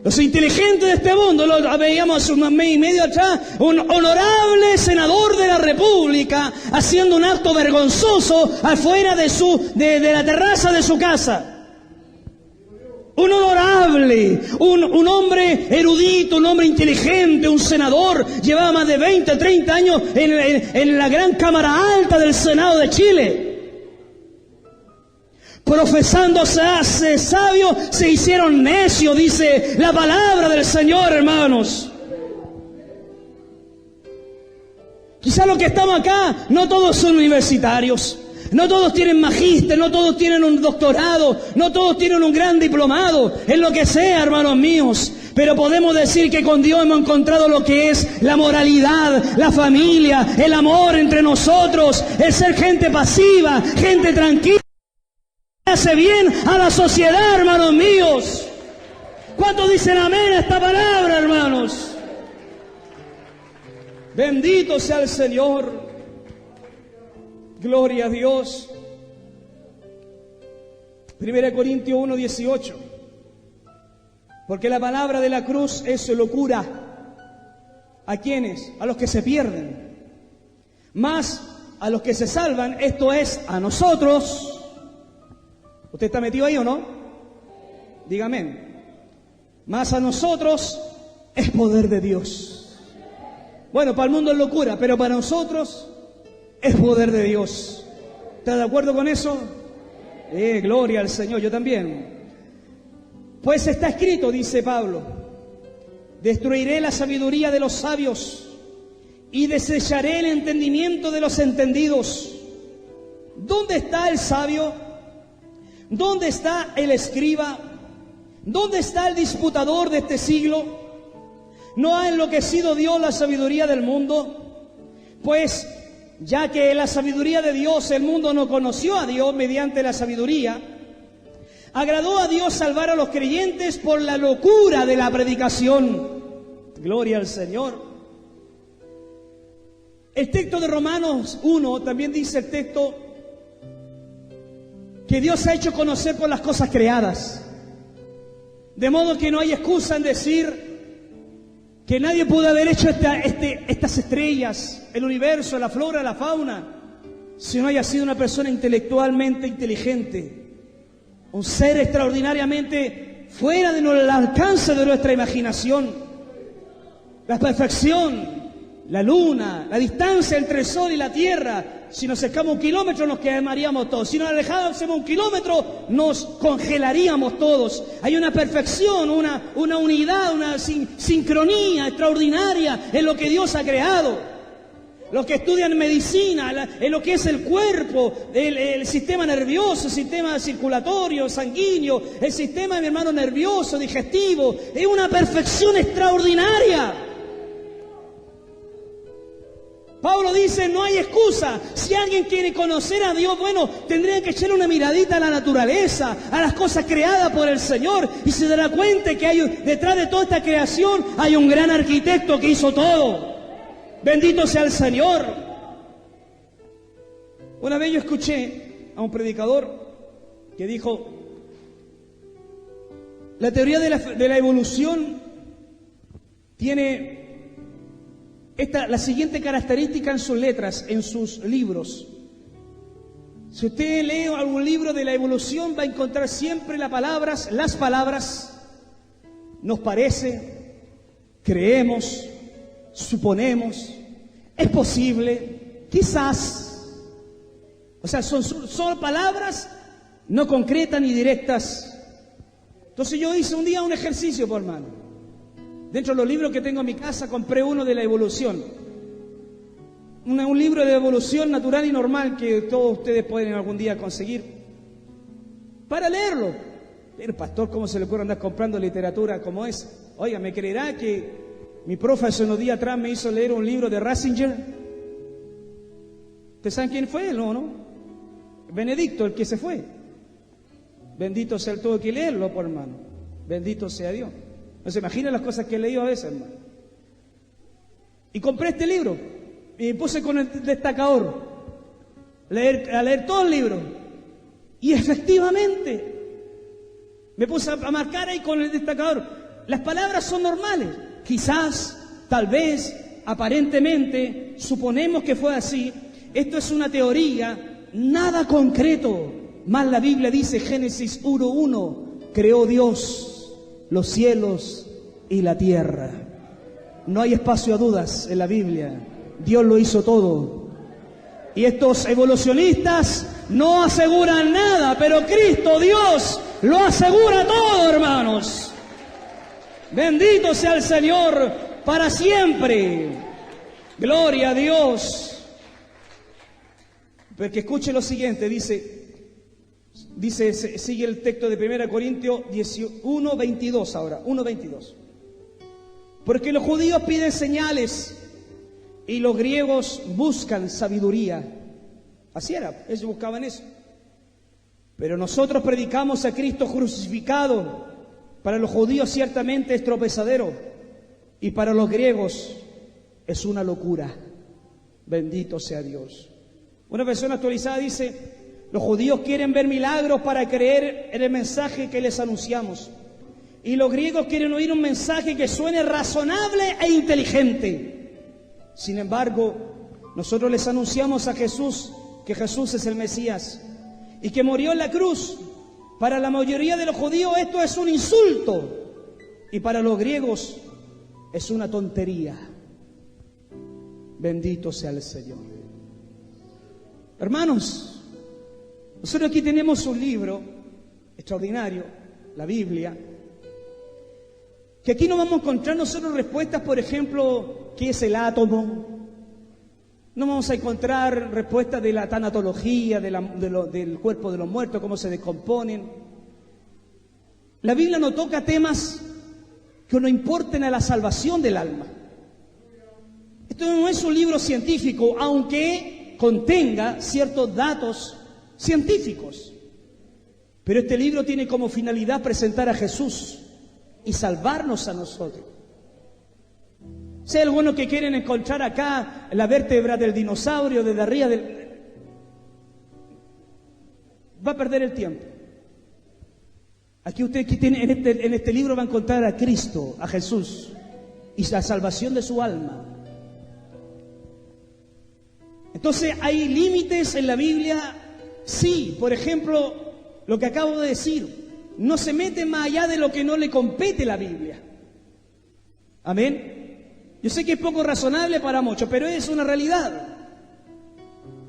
Los inteligentes de este mundo, lo veíamos hace un mes y medio atrás, un honorable senador de la República haciendo un acto vergonzoso afuera de la terraza de su casa. Un honorable, un hombre erudito, un hombre inteligente, un senador, llevaba más de 20, 30 años en la gran Cámara Alta del Senado de Chile. Profesándose sabios, se hicieron necios, dice la palabra del Señor, hermanos. Quizá los que estamos acá, no todos son universitarios. No todos tienen magíster, no todos tienen un doctorado, no todos tienen un gran diplomado, en lo que sea, hermanos míos. Pero podemos decir que con Dios hemos encontrado lo que es la moralidad, la familia, el amor entre nosotros, el ser gente pasiva, gente tranquila, que hace bien a la sociedad, hermanos míos. ¿Cuántos dicen amén a esta palabra, hermanos? Bendito sea el Señor. Gloria a Dios. 1 Corintios 1:18. Porque la palabra de la cruz es locura. ¿A quiénes? A los que se pierden. Más a los que se salvan, esto es, a nosotros. ¿Usted está metido ahí o no? Dígame. Más a nosotros es poder de Dios. Bueno, para el mundo es locura, pero para nosotros es poder de Dios. ¿Está de acuerdo con eso? Gloria al Señor, yo también. Pues está escrito, dice Pablo, destruiré la sabiduría de los sabios y desecharé el entendimiento de los entendidos. ¿Dónde está el sabio? ¿Dónde está el escriba? ¿Dónde está el disputador de este siglo? ¿No ha enloquecido Dios la sabiduría del mundo? Pues, ya que la sabiduría de Dios, el mundo no conoció a Dios mediante la sabiduría, agradó a Dios salvar a los creyentes por la locura de la predicación. Gloria al Señor. El texto de Romanos 1 también dice el texto que Dios se ha hecho conocer por las cosas creadas. De modo que no hay excusa en decir que nadie pudo haber hecho estas estrellas, el universo, la flora, la fauna, si no haya sido una persona intelectualmente inteligente, un ser extraordinariamente fuera del alcance de nuestra imaginación. La perfección, la luna, la distancia entre el sol y la tierra. Si nos acercamos 1 kilómetro nos quemaríamos todos. Si nos alejásemos 1 kilómetro nos congelaríamos todos. Hay una perfección, una unidad, una sincronía extraordinaria en lo que Dios ha creado. Los que estudian medicina, en lo que es el cuerpo, el sistema nervioso, el sistema circulatorio, sanguíneo, el sistema, mi hermano, nervioso, digestivo, es una perfección extraordinaria. Pablo dice, no hay excusa. Si alguien quiere conocer a Dios, bueno, tendría que echarle una miradita a la naturaleza, a las cosas creadas por el Señor, y se dará cuenta que detrás de toda esta creación hay un gran arquitecto que hizo todo. Bendito sea el Señor. Una vez yo escuché a un predicador que dijo, la teoría de la evolución tiene la siguiente característica en sus letras, en sus libros. Si usted lee algún libro de la evolución, va a encontrar siempre las palabras, nos parece, creemos, suponemos, es posible, quizás. O sea, son palabras no concretas ni directas. Entonces yo hice un día un ejercicio, por hermano. Dentro de los libros que tengo en mi casa, compré uno de la evolución. Un libro de evolución natural y normal que todos ustedes pueden algún día conseguir para leerlo. Pero pastor, ¿cómo se le ocurre andar comprando literatura como esa? Oiga, ¿me creerá que mi profe hace unos días atrás me hizo leer un libro de Ratzinger? ¿Ustedes saben quién fue él, no? Benedicto, el que se fue. Bendito sea, él tuvo que leerlo, por hermano. Bendito sea Dios. No se imaginan las cosas que he leído a veces, hermano. Y compré este libro y me puse con el destacador a leer todo el libro. Y efectivamente me puse a marcar ahí con el destacador. Las palabras son normales. Quizás, tal vez, aparentemente, suponemos que fue así. Esto es una teoría, nada concreto. Más la Biblia dice, Génesis 1:1, creó Dios los cielos y la tierra. No hay espacio a dudas en la Biblia. Dios lo hizo todo. Y estos evolucionistas no aseguran nada, pero Cristo, Dios, lo asegura todo, hermanos. Bendito sea el Señor para siempre. Gloria a Dios. Porque escuche lo siguiente, sigue el texto de 1 Corintios 1:22 ahora, 1:22. Porque los judíos piden señales y los griegos buscan sabiduría. Así era, ellos buscaban eso. Pero nosotros predicamos a Cristo crucificado. Para los judíos ciertamente es tropezadero y para los griegos es una locura. Bendito sea Dios. Una versión actualizada dice: los judíos quieren ver milagros para creer en el mensaje que les anunciamos. Y los griegos quieren oír un mensaje que suene razonable e inteligente. Sin embargo, nosotros les anunciamos a Jesús, que Jesús es el Mesías y que murió en la cruz. Para la mayoría de los judíos esto es un insulto y para los griegos es una tontería. Bendito sea el Señor. Hermanos, nosotros aquí tenemos un libro extraordinario, la Biblia, que aquí no vamos a encontrar nosotros respuestas, por ejemplo, ¿qué es el átomo? No vamos a encontrar respuestas de la tanatología, del cuerpo de los muertos, cómo se descomponen. La Biblia no toca temas que no importen a la salvación del alma. Esto no es un libro científico, aunque contenga ciertos datos científicos. Pero este libro tiene como finalidad presentar a Jesús y salvarnos a nosotros. Si hay algunos que quieren encontrar acá la vértebra del dinosaurio, desde arriba va a perder el tiempo. Aquí usted tiene, en este libro va a encontrar a Cristo, a Jesús y la salvación de su alma. Entonces, ¿hay límites en la Biblia? Sí, por ejemplo, lo que acabo de decir, no se mete más allá de lo que no le compete la Biblia. Amén. Yo sé que es poco razonable para muchos, pero es una realidad.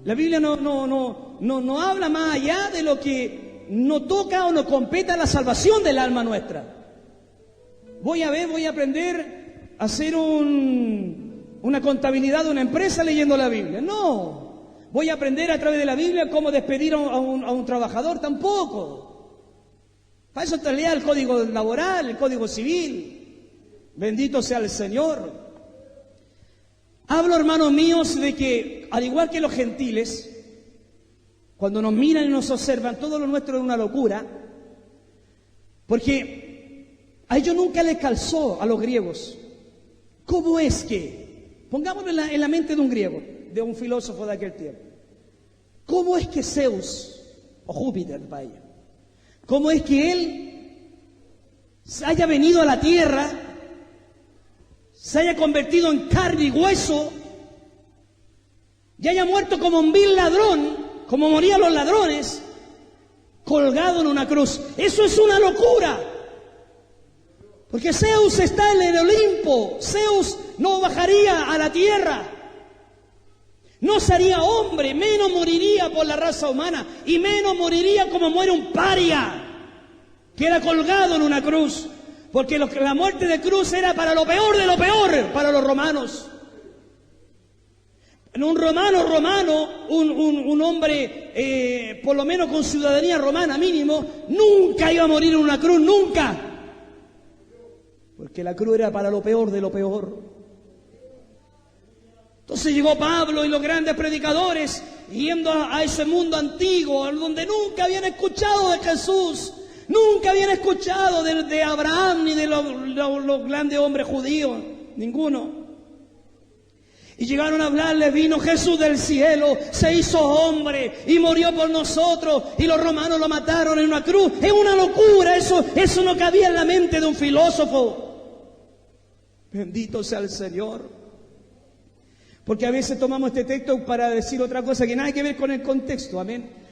La Biblia no habla más allá de lo que no toca o no compete a la salvación del alma nuestra. Voy a aprender a hacer una contabilidad de una empresa leyendo la Biblia. No. Voy a aprender a través de la Biblia cómo despedir a un trabajador. Tampoco. Para eso te lea el Código Laboral, el Código Civil. Bendito sea el Señor. Hablo, hermanos míos, de que, al igual que los gentiles, cuando nos miran y nos observan, todo lo nuestro es una locura, porque a ellos nunca les calzó a los griegos. ¿Cómo es que, pongámoslo en la mente de un griego, de un filósofo de aquel tiempo, cómo es que Zeus, o Júpiter, vaya, cómo es que él haya venido a la tierra, se haya convertido en carne y hueso y haya muerto como un vil ladrón, como morían los ladrones, colgado en una cruz? Eso es una locura. Porque Zeus está en el Olimpo. Zeus no bajaría a la tierra. No sería hombre, menos moriría por la raza humana y menos moriría como muere un paria que era colgado en una cruz. Porque la muerte de cruz era para lo peor de lo peor para los romanos. Un romano, un hombre, por lo menos con ciudadanía romana mínimo, nunca iba a morir en una cruz, nunca. Porque la cruz era para lo peor de lo peor. Entonces llegó Pablo y los grandes predicadores, yendo a ese mundo antiguo, donde nunca habían escuchado de Jesús. Nunca habían escuchado de Abraham ni de los grandes hombres judíos, ninguno. Y llegaron a hablarles, vino Jesús del cielo, se hizo hombre y murió por nosotros y los romanos lo mataron en una cruz. Es una locura, eso no cabía en la mente de un filósofo. Bendito sea el Señor. Porque a veces tomamos este texto para decir otra cosa que nada que ver con el contexto, amén.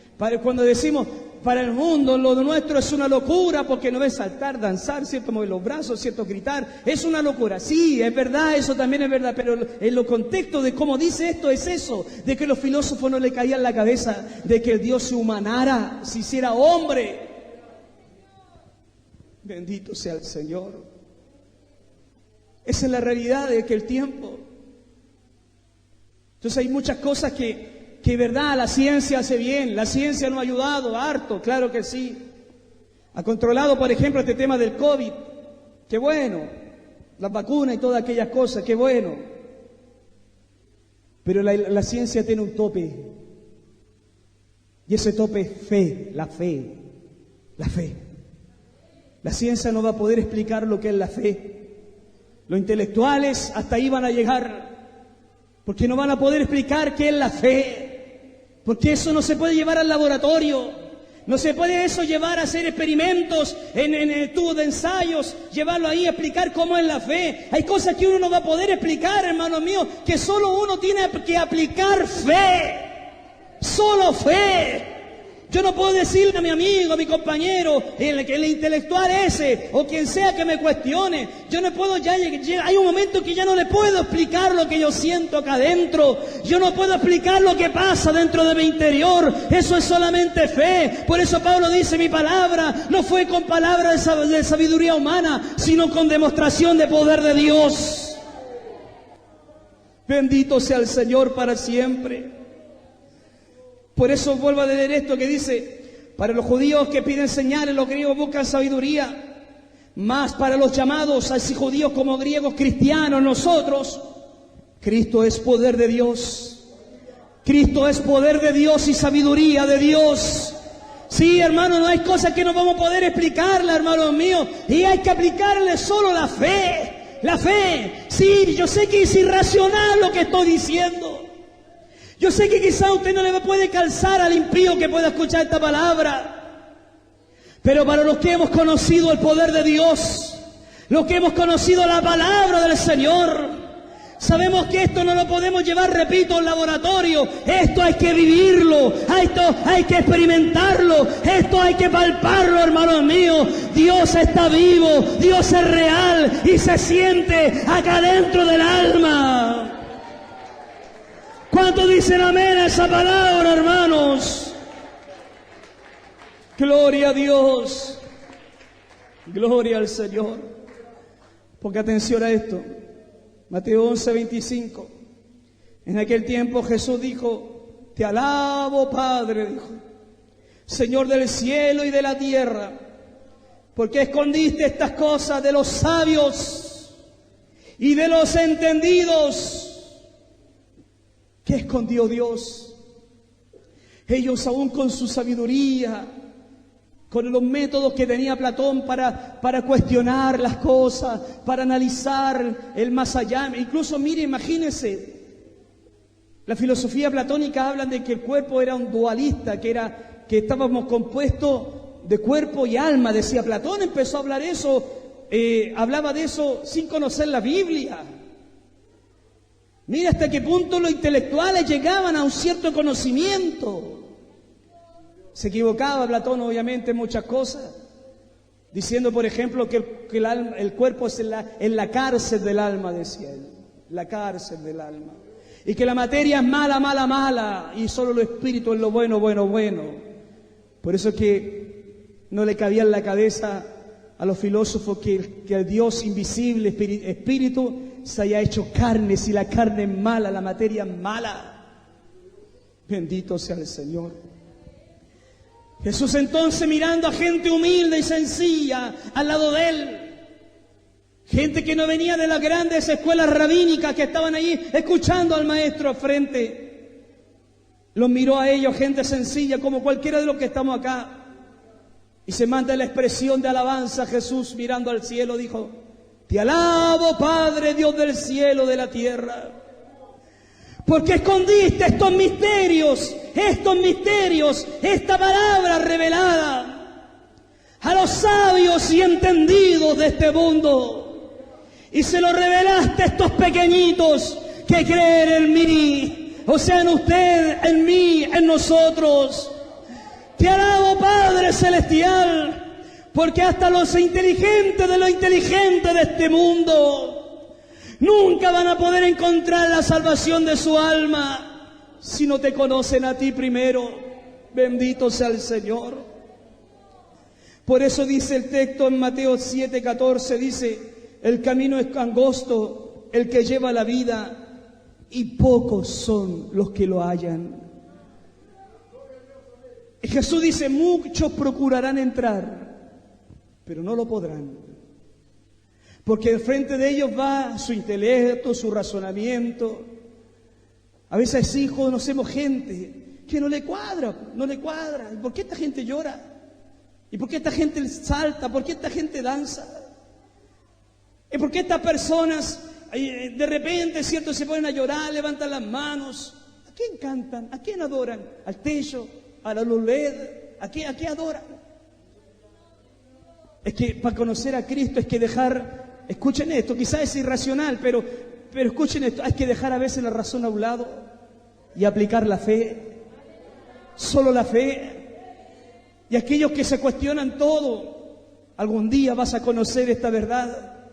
Cuando decimos, para el mundo lo nuestro es una locura, porque no ves saltar, danzar, cierto, mover los brazos, cierto, gritar, es una locura. Sí, es verdad, eso también es verdad, pero en lo contexto de cómo dice esto es eso, de que los filósofos no le caían la cabeza, de que el Dios se humanara, se hiciera hombre. Bendito sea el Señor. Esa es la realidad de aquel tiempo. Entonces hay muchas cosas que que verdad, la ciencia hace bien, la ciencia nos ha ayudado harto, claro que sí. Ha controlado, por ejemplo, este tema del COVID, qué bueno, las vacunas y todas aquellas cosas, qué bueno. Pero la ciencia tiene un tope, y ese tope es fe, la fe, la fe. La ciencia no va a poder explicar lo que es la fe. Los intelectuales hasta ahí van a llegar, porque no van a poder explicar qué es la fe. Porque eso no se puede llevar al laboratorio, no se puede eso llevar a hacer experimentos en tubos de ensayos, llevarlo ahí a explicar cómo es la fe. Hay cosas que uno no va a poder explicar, hermanos míos, que solo uno tiene que aplicar fe, solo fe. Yo no puedo decirle a mi amigo, a mi compañero, el intelectual ese, o quien sea que me cuestione, yo no puedo hay un momento que ya no le puedo explicar lo que yo siento acá adentro, yo no puedo explicar lo que pasa dentro de mi interior, eso es solamente fe. Por eso Pablo dice, mi palabra no fue con palabras de sabiduría humana, sino con demostración de poder de Dios. Bendito sea el Señor para siempre. Por eso vuelvo a leer esto que dice, para los judíos que piden señales, los griegos buscan sabiduría, más para los llamados, así judíos como griegos cristianos, nosotros, Cristo es poder de Dios. Cristo es poder de Dios y sabiduría de Dios. Sí, hermano, no hay cosas que no vamos a poder explicarla, hermanos míos, y hay que aplicarle solo la fe. La fe, sí, yo sé que es irracional lo que estoy diciendo. Yo sé que quizá usted no le puede calzar al impío que pueda escuchar esta palabra. Pero para los que hemos conocido el poder de Dios, los que hemos conocido la palabra del Señor, sabemos que esto no lo podemos llevar, repito, al laboratorio. Esto hay que vivirlo, esto hay que experimentarlo, esto hay que palparlo, hermanos míos. Dios está vivo, Dios es real y se siente acá dentro del alma. ¿Cuántos dicen amén a esa palabra, hermanos? Gloria a Dios. Gloria al Señor. Ponga atención a esto. Mateo 11:25. En aquel tiempo Jesús dijo, te alabo, Padre, dijo, Señor del cielo y de la tierra, porque escondiste estas cosas de los sabios y de los entendidos. ¿Qué escondió Dios? Ellos aún con su sabiduría, con los métodos que tenía Platón para cuestionar las cosas, para analizar el más allá. Incluso, mire, imagínense, la filosofía platónica habla de que el cuerpo era un dualista, que estábamos compuestos de cuerpo y alma, decía Platón. Empezó a hablar eso, hablaba de eso sin conocer la Biblia. Mira hasta qué punto los intelectuales llegaban a un cierto conocimiento. Se equivocaba Platón, obviamente, en muchas cosas, diciendo, por ejemplo, que el cuerpo es en la cárcel del alma, decía él, la cárcel del alma. Y que la materia es mala, mala, mala, y solo lo espíritu es lo bueno, bueno, bueno. Por eso es que no le cabía en la cabeza a los filósofos que el Dios invisible, espíritu, se haya hecho carne. Si la carne es mala, la materia es mala. Bendito sea el Señor. Jesús entonces, mirando a gente humilde y sencilla al lado de él, gente que no venía de las grandes escuelas rabínicas, que estaban allí escuchando al maestro frente, los miró a ellos, gente sencilla como cualquiera de los que estamos acá, y se manda la expresión de alabanza. Jesús, mirando al cielo, dijo, te alabo, Padre, Dios del cielo, de la tierra, porque escondiste estos misterios, esta palabra revelada a los sabios y entendidos de este mundo, y se lo revelaste a estos pequeñitos que creen en mí, o sea, en usted, en mí, en nosotros. Te alabo, Padre celestial, porque hasta los inteligentes de lo inteligente de este mundo nunca van a poder encontrar la salvación de su alma si no te conocen a ti primero. Bendito sea el Señor. Por eso dice el texto en Mateo 7:14, dice, el camino es angosto, el que lleva la vida, y pocos son los que lo hallan. Y Jesús dice, muchos procurarán entrar, pero no lo podrán. Porque enfrente de ellos va su intelecto, su razonamiento. A veces, hijos, conocemos gente que no le cuadra. ¿Y por qué esta gente llora? ¿Y por qué esta gente salta? ¿Por qué esta gente danza? ¿Y por qué estas personas de repente, cierto, se ponen a llorar, levantan las manos? ¿A quién cantan? ¿A quién adoran? ¿Al techo? ¿A la luz LED? ¿A qué adoran? Es que para conocer a Cristo es que dejar, escuchen esto, quizás es irracional, pero escuchen esto, hay que dejar a veces la razón a un lado y aplicar la fe, solo la fe. Y aquellos que se cuestionan todo, algún día vas a conocer esta verdad,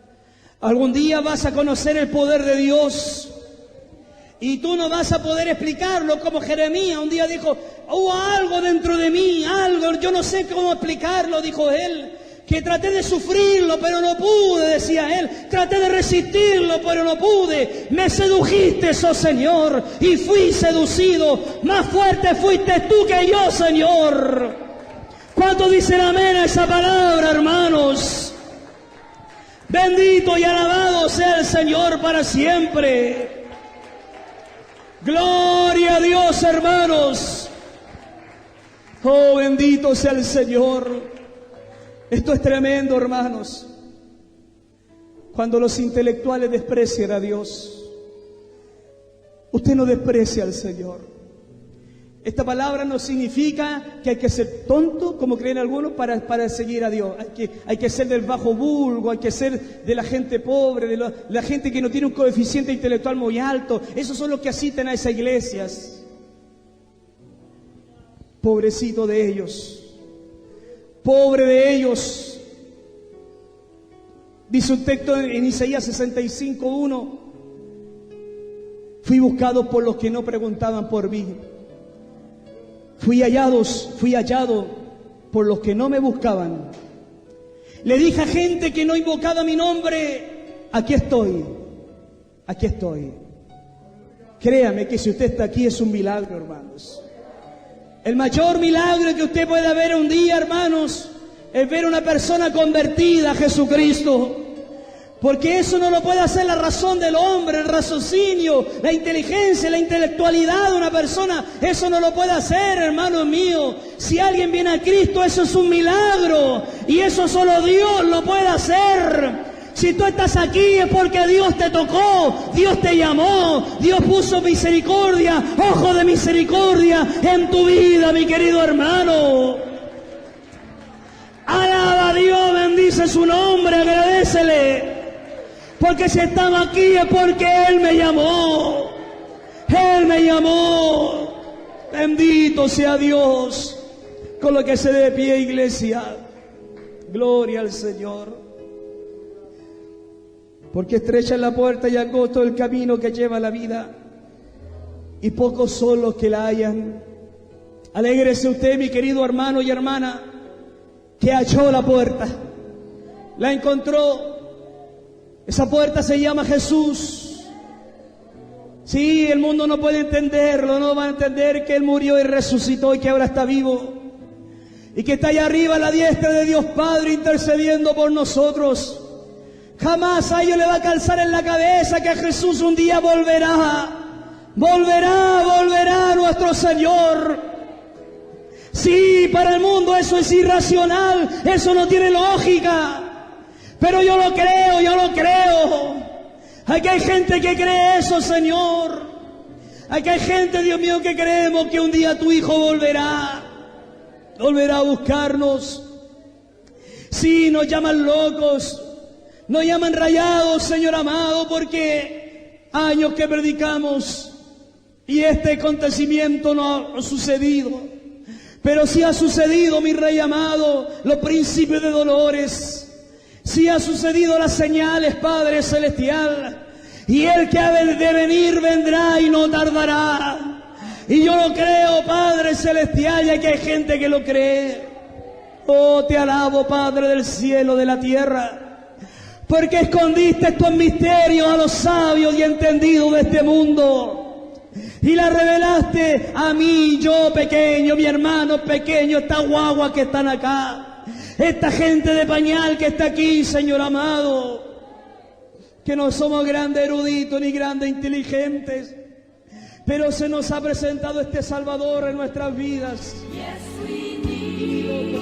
algún día vas a conocer el poder de Dios. Y tú no vas a poder explicarlo como Jeremías un día dijo, hubo algo dentro de mí, algo, yo no sé cómo explicarlo, dijo él, que traté de sufrirlo, pero no pude, decía él, traté de resistirlo, pero no pude, me sedujiste, oh Señor, y fui seducido, más fuerte fuiste tú que yo, Señor. ¿Cuántos dicen amén a esa palabra, hermanos? Bendito y alabado sea el Señor para siempre. Gloria a Dios, hermanos. Oh, bendito sea el Señor. Esto es tremendo, hermanos. Cuando los intelectuales desprecian a Dios, usted no desprecia al Señor. Esta palabra no significa que hay que ser tonto, como creen algunos, para seguir a Dios. Hay que ser del bajo vulgo, hay que ser de la gente pobre, de la gente que no tiene un coeficiente intelectual muy alto. Esos son los que asisten a esas iglesias. Pobrecito de ellos. Pobre de ellos. Dice un texto en Isaías 65:1. Fui buscado por los que no preguntaban por mí. Fui hallado por los que no me buscaban. Le dije a gente que no invocaba mi nombre, aquí estoy. Créame que si usted está aquí es un milagro, hermanos. El mayor milagro que usted pueda ver un día, hermanos, es ver una persona convertida a Jesucristo. Porque eso no lo puede hacer la razón del hombre, el raciocinio, la inteligencia, la intelectualidad de una persona. Eso no lo puede hacer, hermano mío. Si alguien viene a Cristo, eso es un milagro. Y eso solo Dios lo puede hacer. Si tú estás aquí es porque Dios te tocó, Dios te llamó, Dios puso misericordia, ojo de misericordia en tu vida, mi querido hermano. Alaba a Dios, bendice su nombre, agradécele. Porque si estamos aquí es porque Él me llamó. Él me llamó. Bendito sea Dios. Con lo que se dé de pie, iglesia. Gloria al Señor. Porque estrecha es la puerta y angosto el camino que lleva a la vida, y pocos son los que la hallan. Alégrese usted, mi querido hermano y hermana, que halló la puerta. La encontró. Esa puerta se llama Jesús. Sí, el mundo no puede entenderlo, no va a entender que Él murió y resucitó y que ahora está vivo. Y que está allá arriba a la diestra de Dios Padre intercediendo por nosotros. Jamás a ellos le va a calzar en la cabeza que Jesús un día volverá. Volverá nuestro Señor. Sí, para el mundo eso es irracional, eso no tiene lógica. Pero yo lo creo. Aquí hay gente que cree eso, Señor. Aquí hay gente, Dios mío, que creemos que un día tu Hijo volverá a buscarnos. Sí, nos llaman locos, nos llaman rayados, Señor amado, porque años que predicamos y este acontecimiento no ha sucedido. Pero sí ha sucedido, mi Rey amado, los principios de dolores. Sí ha sucedido las señales, Padre Celestial. Y el que ha de venir vendrá y no tardará. Y yo lo creo, Padre Celestial, y aquí hay gente que lo cree. Oh, te alabo, Padre del cielo, de la tierra. Porque escondiste estos misterios a los sabios y entendidos de este mundo. Y la revelaste a mí, yo pequeño, mi hermano pequeño, estas guaguas que están acá, esta gente de pañal que está aquí, Señor amado, que no somos grandes eruditos ni grandes inteligentes, pero se nos ha presentado este Salvador en nuestras vidas. Yes, we need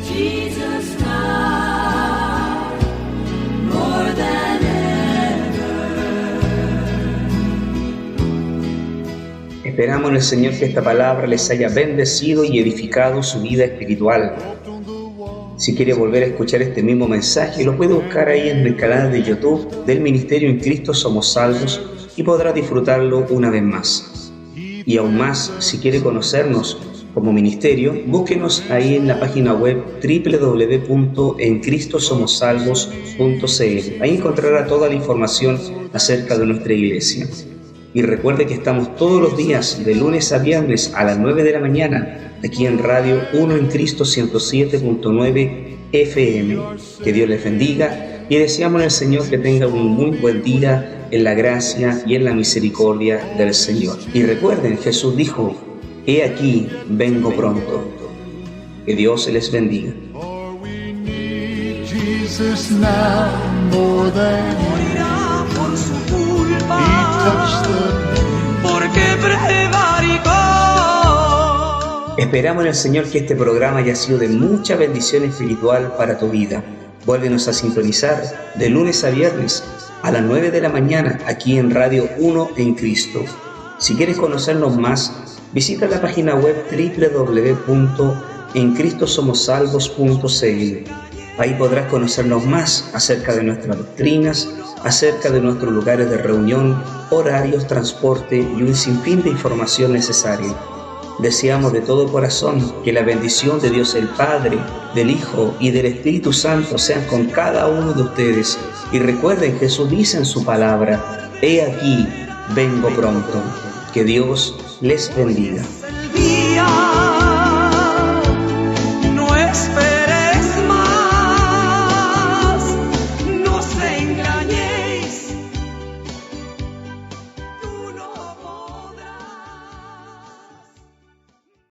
Jesus now more than Esperamos en el Señor que esta palabra les haya bendecido y edificado su vida espiritual. Si quiere volver a escuchar este mismo mensaje, lo puede buscar ahí en el canal de YouTube del Ministerio En Cristo Somos Salvos y podrá disfrutarlo una vez más. Y aún más, si quiere conocernos como ministerio, búsquenos ahí en la página web www.encristosomosalvos.cl. Ahí encontrará toda la información acerca de nuestra iglesia. Y recuerde que estamos todos los días, de lunes a viernes a las 9 de la mañana, aquí en Radio 1 en Cristo 107.9 FM. Que Dios les bendiga y deseamos en el Señor que tengan un muy buen día en la gracia y en la misericordia del Señor. Y recuerden, Jesús dijo: he aquí, vengo pronto. Que Dios les bendiga. For we need Jesus now more than Morirá por su he culpa, touched the porque prevaricó. Esperamos en el Señor que este programa haya sido de mucha bendición espiritual para tu vida. Vuélvenos a sintonizar de lunes a viernes a las 9 de la mañana aquí en Radio 1 en Cristo. Si quieres conocernos más, visita la página web www.encristosomosalvos.cl. Ahí podrás conocernos más acerca de nuestras doctrinas, acerca de nuestros lugares de reunión, horarios, transporte y un sinfín de información necesaria. Deseamos de todo corazón que la bendición de Dios el Padre, del Hijo y del Espíritu Santo sean con cada uno de ustedes. Y recuerden, Jesús dice en su palabra: he aquí, vengo pronto. Que Dios les bendiga. El día